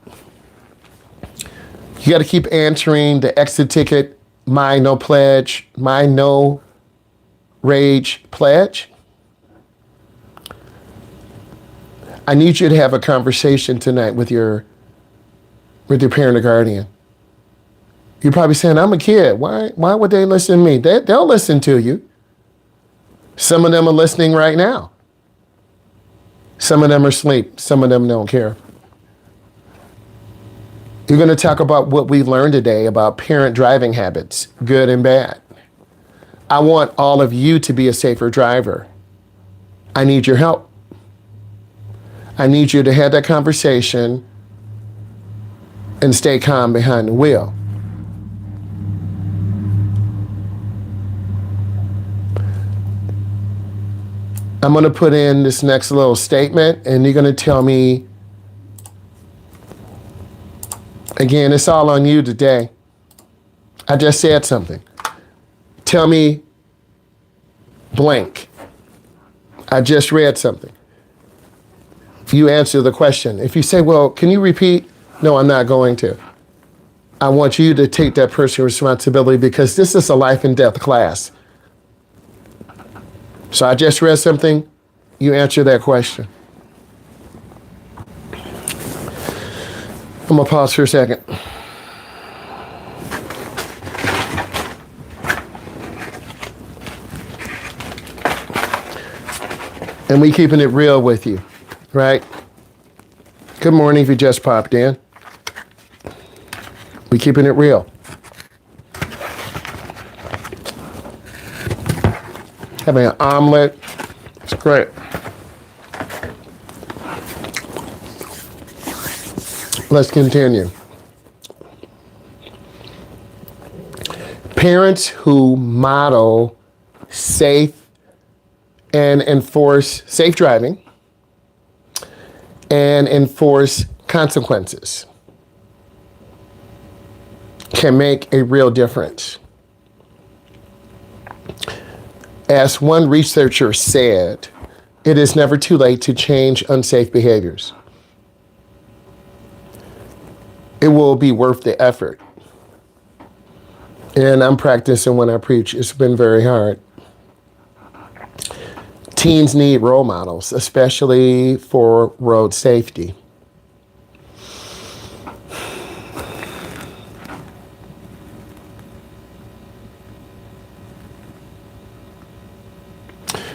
You got to keep answering the exit ticket, my no pledge, my no rage pledge. I need you to have a conversation tonight with your parent or guardian. You're probably saying, I'm a kid. Why would they listen to me? They'll listen to you. Some of them are listening right now. Some of them are asleep. Some of them don't care. You're going to talk about what we've learned today about parent driving habits, good and bad. I want all of you to be a safer driver. I need your help. I need you to have that conversation and stay calm behind the wheel. I'm going to put in this next little statement, and you're going to tell me, again, it's all on you today. I just said something. Tell me blank. I just read something. You answer the question. If you say, well, can you repeat? No, I'm not going to. I want you to take that personal responsibility because this is a life and death class. So I just read something, you answer that question. I'm gonna pause for a second. And we keeping it real with you, right? Good morning if you just popped in. We keeping it real. Having an omelet, it's great. Let's continue. Parents who model safe and enforce safe driving and enforce consequences can make a real difference. As one researcher said, it is never too late to change unsafe behaviors. It will be worth the effort. And I'm practicing when I preach. It's been very hard. Teens need role models, especially for road safety.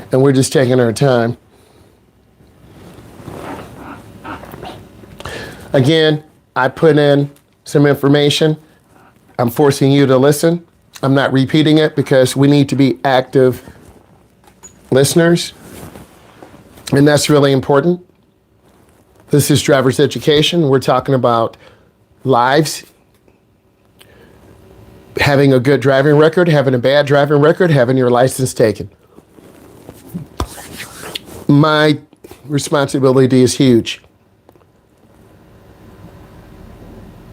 And we're just taking our time. Again, I put in some information. I'm forcing you to listen. I'm not repeating it because we need to be active listeners. And that's really important. This is driver's education. We're talking about lives Having a good driving record, having a bad driving record, having your license taken. My responsibility is huge.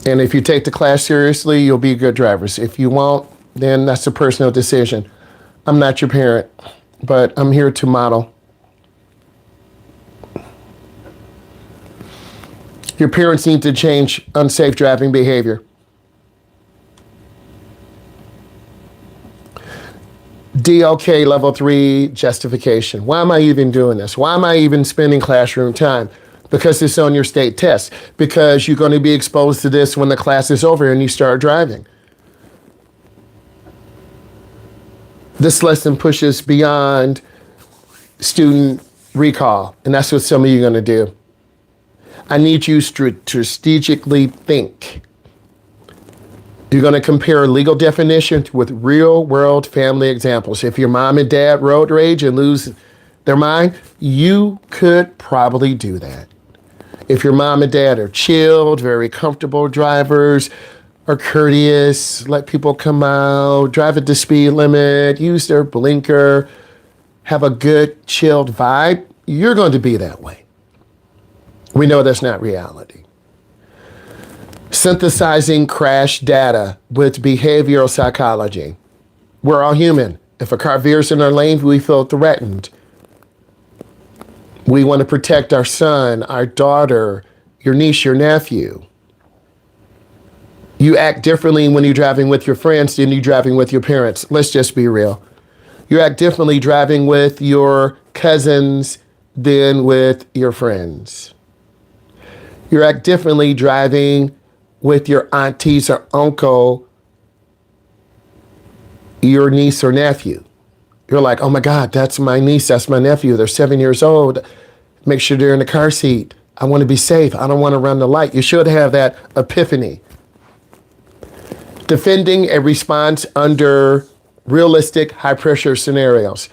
And if you take the class seriously, you'll be good drivers. If you won't, then that's a personal decision. I'm not your parent, but I'm here to model. Your parents need to change unsafe driving behavior. DLK level 3 justification. Why am I even doing this? Why am I even spending classroom time? Because it's on your state test. Because you're going to be exposed to this when the class is over and you start driving. This lesson pushes beyond student recall, and that's what some of you are going to do. I need you to strategically think. You're going to compare legal definitions with real world family examples. If your mom and dad road rage and lose their mind, you could probably do that. If your mom and dad are chilled, very comfortable drivers, are courteous, let people come out, drive at the speed limit, use their blinker, have a good chilled vibe, you're going to be that way. We know that's not reality. Synthesizing crash data with behavioral psychology. We're all human. If a car veers in our lane, we feel threatened. We want to protect our son, our daughter, your niece, your nephew. You act differently when you're driving with your friends than you're driving with your parents. Let's just be real. You act differently driving with your cousins than with your friends. You act differently driving with your aunties or uncle, your niece or nephew. You're like, oh my God, that's my niece, that's my nephew. They're 7 years old. Make sure they're in the car seat. I want to be safe. I don't want to run the light. You should have that epiphany. Defending a response under realistic high pressure scenarios.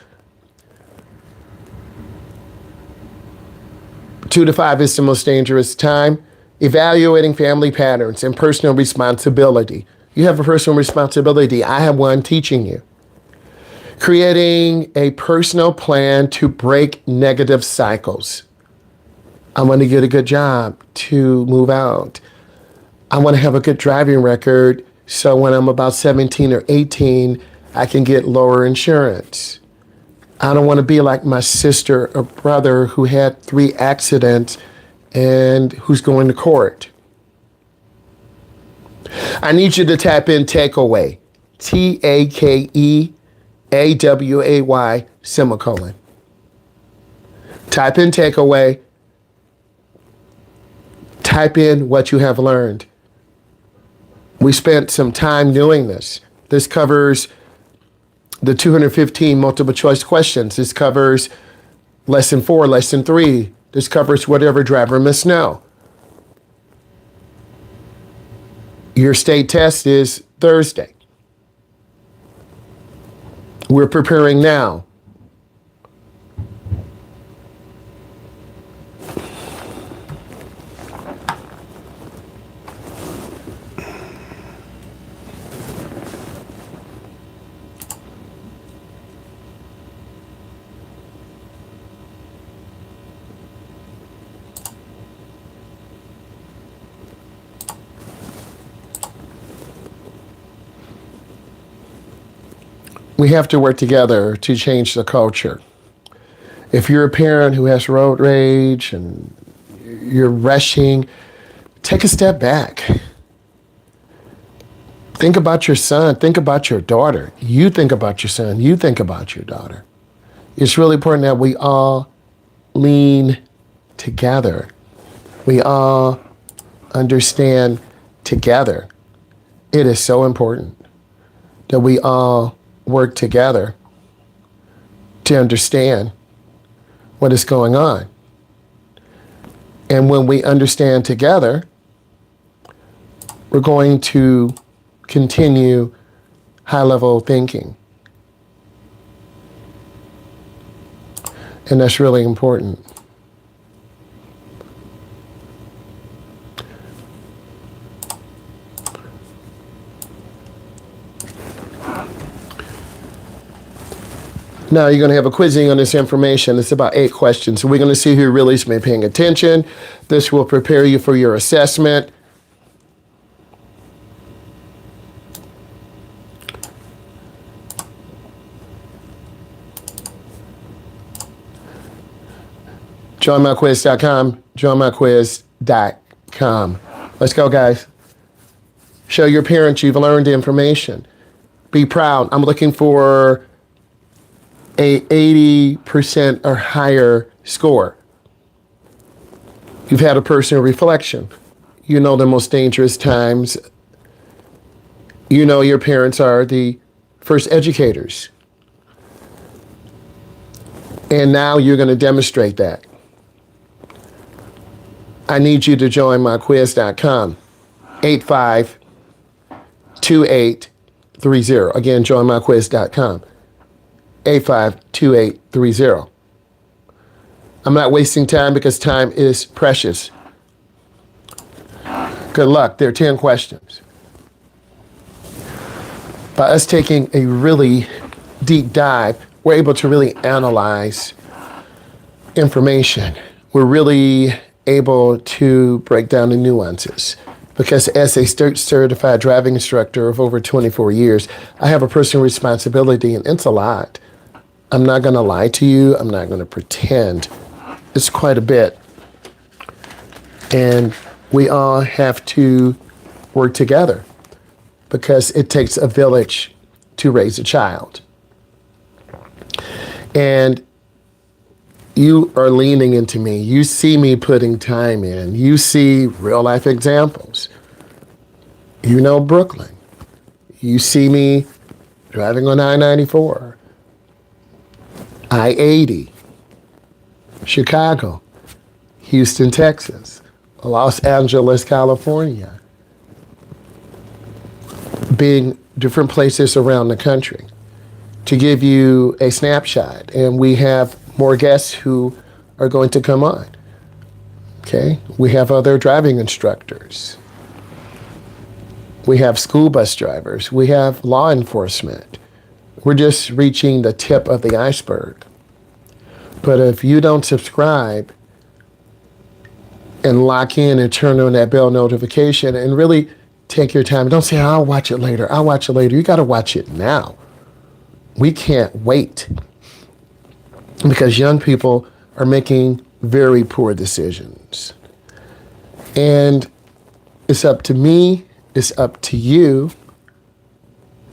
2 to 5 is the most dangerous time. Evaluating family patterns and personal responsibility. You have a personal responsibility. I have one teaching you. Creating a personal plan to break negative cycles. I want to get a good job to move out. I want to have a good driving record so when I'm about 17 or 18, I can get lower insurance. I don't want to be like my sister or brother who had 3 accidents and who's going to court. I need you to tap in takeaway. TAKEAWAY semicolon. Type in takeaway. Type in what you have learned. We spent some time doing this. This covers the 215 multiple choice questions. This covers lesson 4, lesson 3. This covers whatever driver must know. Your state test is Thursday. We're preparing now. We have to work together to change the culture. If you're a parent who has road rage and you're rushing, take a step back. Think about your son. Think about your daughter. You think about your son. You think about your daughter. It's really important that we all lean together. We all understand together. It is so important that we all work together to understand what is going on. And when we understand together, we're going to continue high-level thinking. And that's really important. Now you're going to have a quizzing on this information. It's about 8 questions. So we're going to see who really has been paying attention. This will prepare you for your assessment. joinmyquiz.com, joinmyquiz.com. Let's go, guys. Show your parents you've learned the information. Be proud. I'm looking for a 80% or higher score. You've had a personal reflection. You know the most dangerous times. You know your parents are the first educators. And now you're going to demonstrate that. I need you to join myquiz.com, 852830. Again, join myquiz.com, 852830. I'm not wasting time because time is precious. Good luck. There are 10 questions. By us taking a really deep dive, we're able to really analyze information. We're really able to break down the nuances. Because as a certified driving instructor of over 24 years, I have a personal responsibility, and it's a lot. I'm not going to lie to you. I'm not going to pretend. It's quite a bit. And we all have to work together because it takes a village to raise a child. And you are leaning into me. You see me putting time in. You see real life examples. You know Brooklyn. You see me driving on I-94, I-80, Chicago, Houston, Texas, Los Angeles, California, being different places around the country to give you a snapshot. And we have more guests who are going to come on. Okay? We have other driving instructors. We have school bus drivers. We have law enforcement. We're just reaching the tip of the iceberg. But if you don't subscribe and lock in and turn on that bell notification and really take your time, don't say, I'll watch it later. I'll watch it later. You got to watch it now. We can't wait. Because young people are making very poor decisions. And it's up to me, it's up to you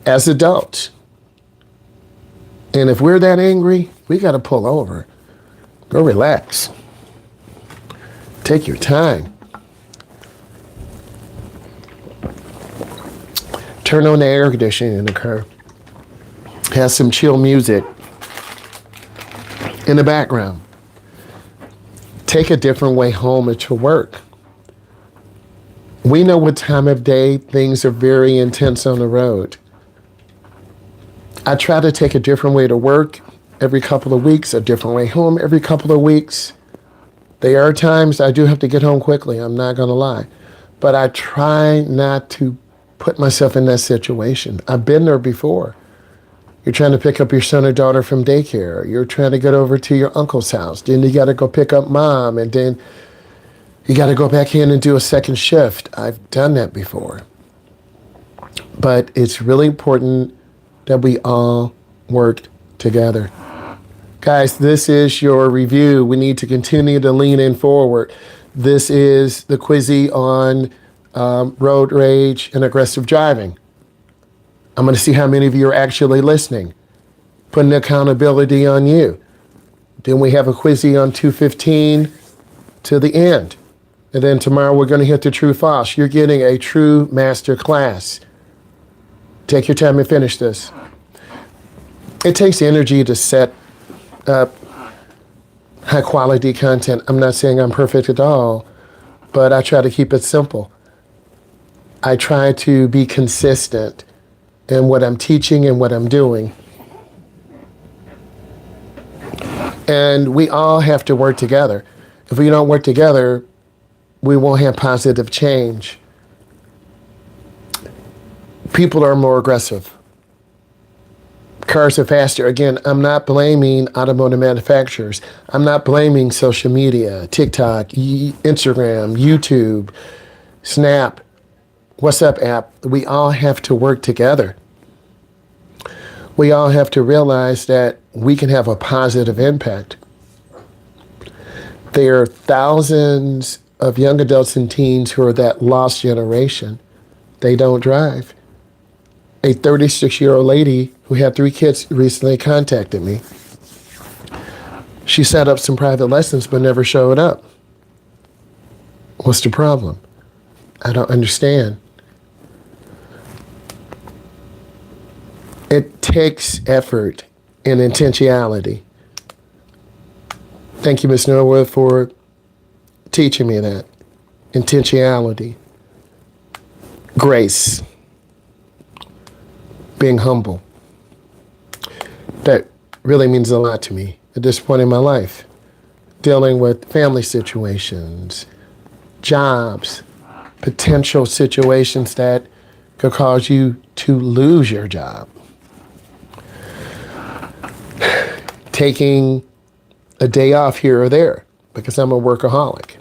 as adults. And if we're that angry, we got to pull over. Go relax. Take your time. Turn on the air conditioning in the car. Have some chill music in the background. Take a different way home or to work. We know what time of day things are very intense on the road. I try to take a different way to work every couple of weeks, a different way home every couple of weeks. There are times I do have to get home quickly, I'm not going to lie. But I try not to put myself in that situation. I've been there before. You're trying to pick up your son or daughter from daycare. You're trying to get over to your uncle's house. Then you got to go pick up mom. And then you got to go back in and do a second shift. I've done that before. But it's really important that we all work together. Guys, this is your review. We need to continue to lean in forward. This is the quizzy on road rage and aggressive driving. I'm going to see how many of you are actually listening, putting accountability on you. Then we have a quizzy on 215 to the end. And then tomorrow we're going to hit the true false. You're getting a true master class. Take your time and finish this. It takes energy to set up high quality content. I'm not saying I'm perfect at all, but I try to keep it simple. I try to be consistent in what I'm teaching and what I'm doing. And we all have to work together. If we don't work together, we won't have positive change. People are more aggressive. Cars are faster. Again, I'm not blaming automotive manufacturers. I'm not blaming social media, TikTok, Instagram, YouTube, Snap, WhatsApp app. We all have to work together. We all have to realize that we can have a positive impact. There are thousands of young adults and teens who are that lost generation. They don't drive. A 36-year-old lady who had 3 kids recently contacted me. She set up some private lessons but never showed up. What's the problem? I don't understand. It takes effort and intentionality. Thank you, Ms. Norwood, for teaching me that. Intentionality. Grace. Being humble. That really means a lot to me at this point in my life. Dealing with family situations, jobs, potential situations that could cause you to lose your job. Taking a day off here or there because I'm a workaholic.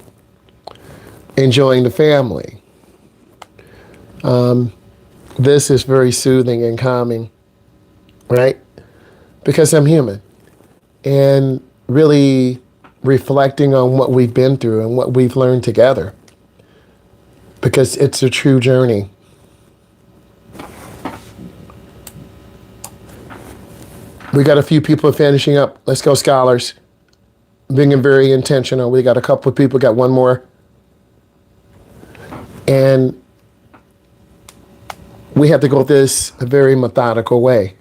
Enjoying the family. This is very soothing and calming, right? Because I'm human. And really reflecting on what we've been through and what we've learned together. Because it's a true journey. We got a few people finishing up. Let's go, scholars. Being very intentional. We got a couple of people, got one more. And we have to go this a very methodical way.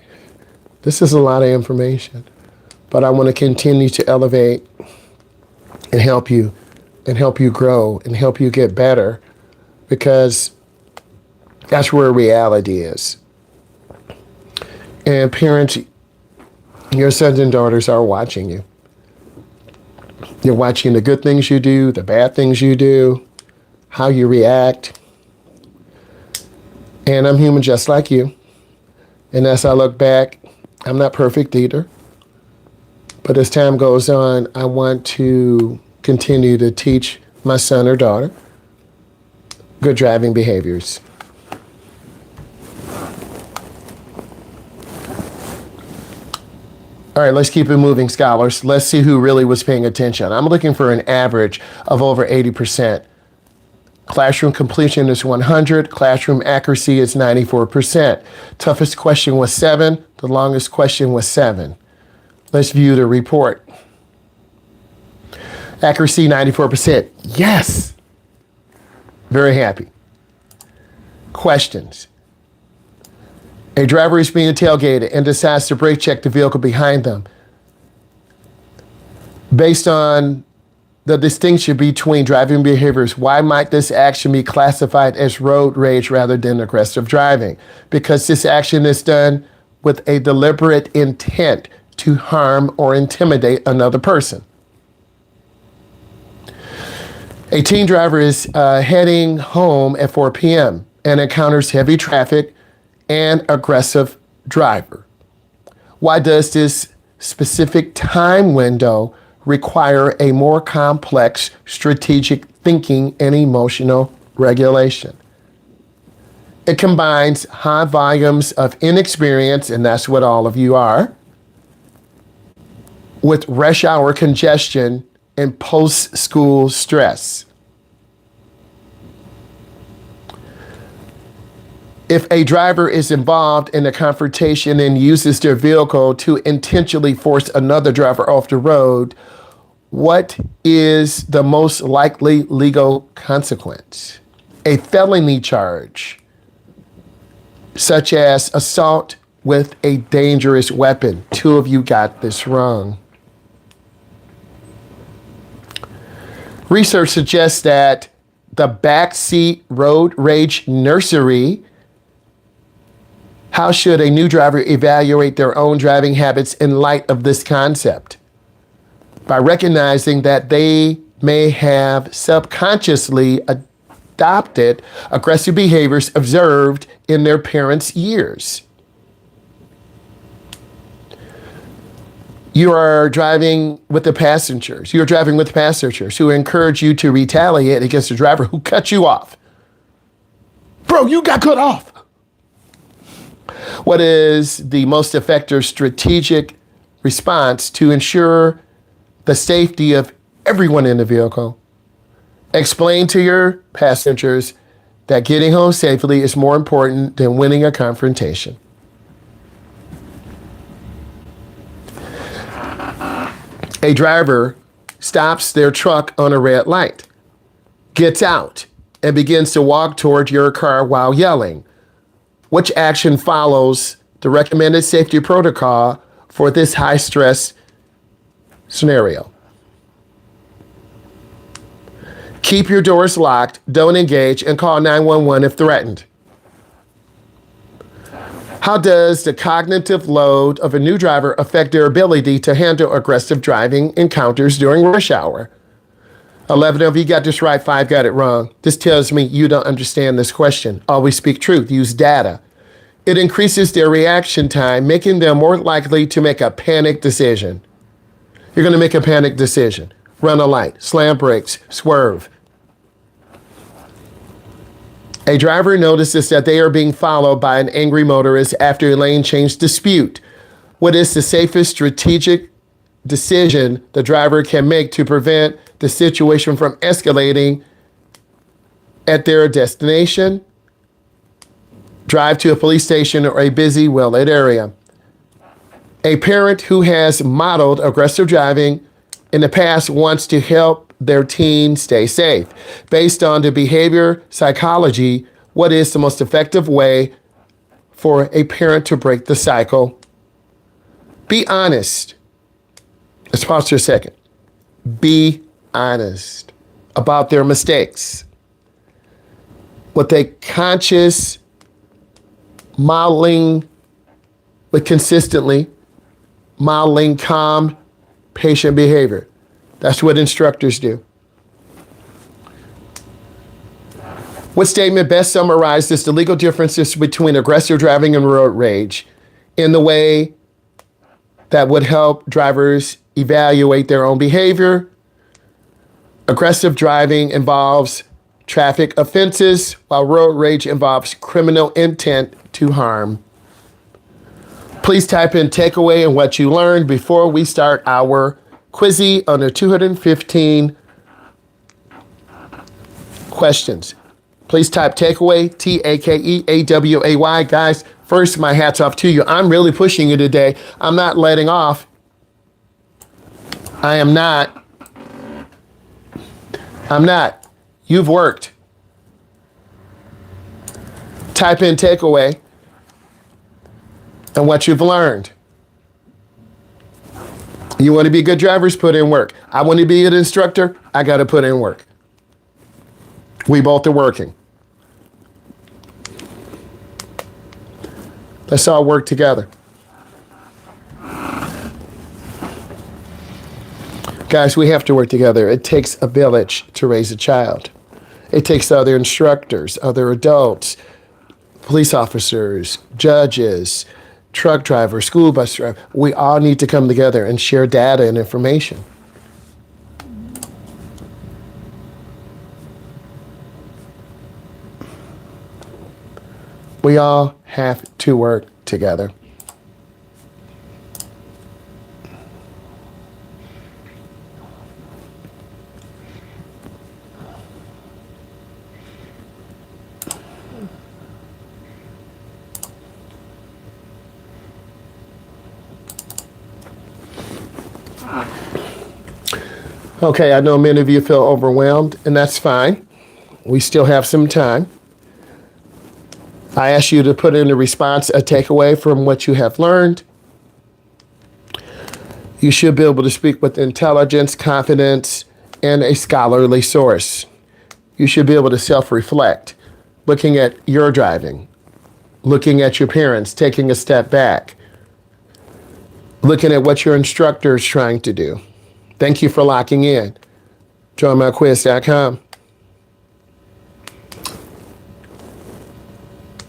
This is a lot of information, but I want to continue to elevate and help you grow and help you get better, because that's where reality is. And parents, your sons and daughters are watching you. You're watching the good things you do, the bad things you do, how you react. And I'm human just like you. And as I look back, I'm not perfect either. But as time goes on, I want to continue to teach my son or daughter good driving behaviors. All right, let's keep it moving, scholars. Let's see who really was paying attention. I'm looking for an average of over 80%. Classroom completion is 100. Classroom accuracy is 94%. Toughest question was 7. The longest question was 7. Let's view the report. Accuracy, 94%. Yes. Very happy. Questions. A driver is being tailgated and decides to brake check the vehicle behind them. Based on the distinction between driving behaviors, why might this action be classified as road rage rather than aggressive driving? Because this action is done with a deliberate intent to harm or intimidate another person. A teen driver is heading home at 4 p.m. and encounters heavy traffic and aggressive driver. Why does this specific time window require a more complex strategic thinking and emotional regulation? It combines high volumes of inexperience, and that's what all of you are, with rush hour congestion and post-school stress. If a driver is involved in a confrontation and uses their vehicle to intentionally force another driver off the road, what is the most likely legal consequence? A felony charge, such as assault with a dangerous weapon. 2 of you got this wrong. Research suggests that the backseat road rage nursery. How should a new driver evaluate their own driving habits in light of this concept? By recognizing that they may have subconsciously adopted aggressive behaviors observed in their parents' years. You are driving with the passengers. You're driving with passengers who encourage you to retaliate against the driver who cut you off. Bro, you got cut off. What is the most effective strategic response to ensure the safety of everyone in the vehicle? Explain to your passengers that getting home safely is more important than winning a confrontation. A driver stops their truck on a red light, gets out, and begins to walk toward your car while yelling. Which action follows the recommended safety protocol for this high-stress scenario? Keep your doors locked, don't engage, and call 911 if threatened. How does the cognitive load of a new driver affect their ability to handle aggressive driving encounters during rush hour? 11 of you got this right, 5 got it wrong. This tells me you don't understand this question. Always speak truth, use data. It increases their reaction time, making them more likely to make a panic decision. You're going to make a panic decision. Run a light, slam brakes, swerve. A driver notices that they are being followed by an angry motorist after a lane change dispute. What is the safest strategic decision the driver can make to prevent the situation from escalating at their destination? Drive to a police station or a busy, well-lit area. A parent who has modeled aggressive driving in the past wants to help their teen stay safe. Based on the behavior psychology, what is the most effective way for a parent to break the cycle? Be honest. Let's pause for a second. Be honest about their mistakes. With a conscious modeling, but consistently modeling calm, patient behavior. That's what instructors do. What statement best summarizes the legal differences between aggressive driving and road rage in the way that would help drivers evaluate their own behavior? Aggressive driving involves traffic offenses, while road rage involves criminal intent to harm. Please type in takeaway and what you learned before we start our quizzy on the 215 questions. Please type takeaway, Takeaway. Guys, first, my hat's off to you. I'm really pushing you today. I'm not letting off. I'm not. You've worked. Type in takeaway and what you've learned. You want to be good drivers? Put in work. I want to be an instructor? I got to put in work. We both are working. Let's all work together. Guys, we have to work together. It takes a village to raise a child. It takes other instructors, other adults, police officers, judges, truck drivers, school bus drivers. We all need to come together and share data and information. We all have to work together. Okay, I know many of you feel overwhelmed, and that's fine. We still have some time. I ask you to put in a response, a takeaway from what you have learned. You should be able to speak with intelligence, confidence, and a scholarly source. You should be able to self-reflect, looking at your driving, looking at your parents, taking a step back, looking at what your instructor is trying to do. Thank you for locking in. JoinMyQuiz.com.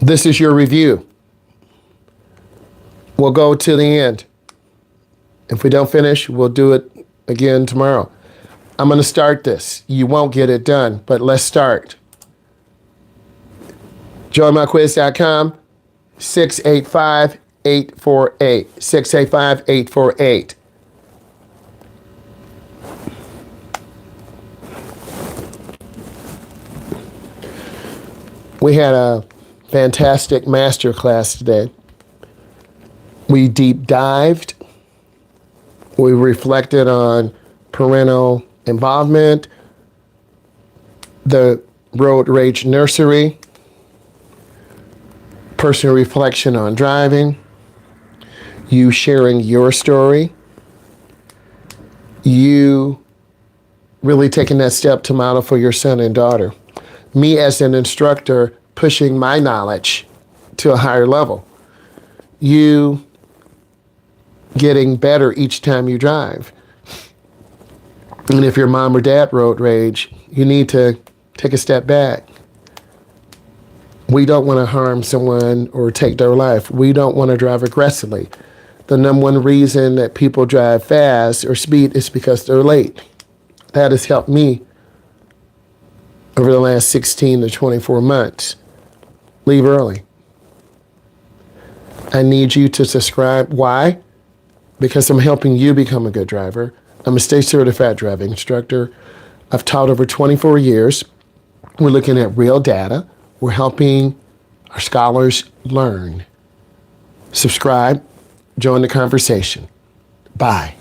This is your review. We'll go to the end. If we don't finish, we'll do it again tomorrow. I'm going to start this. You won't get it done, but let's start. JoinMyQuiz.com, 685-848. 685-848. We had a fantastic masterclass today. We deep dived. We reflected on parental involvement, the road rage nursery, personal reflection on driving, you sharing your story, you really taking that step to model for your son and daughter, me as an instructor pushing my knowledge to a higher level, you getting better each time you drive. And if your mom or dad road rage, you need to take a step back. We don't want to harm someone or take their life. We don't want to drive aggressively. The number one reason that people drive fast or speed is because they're late. That has helped me over the last 16 to 24 months. Leave early. I need you to subscribe. Why? Because I'm helping you become a good driver. I'm a state certified driving instructor. I've taught over 24 years. We're looking at real data. We're helping our scholars learn. Subscribe. Join the conversation. Bye.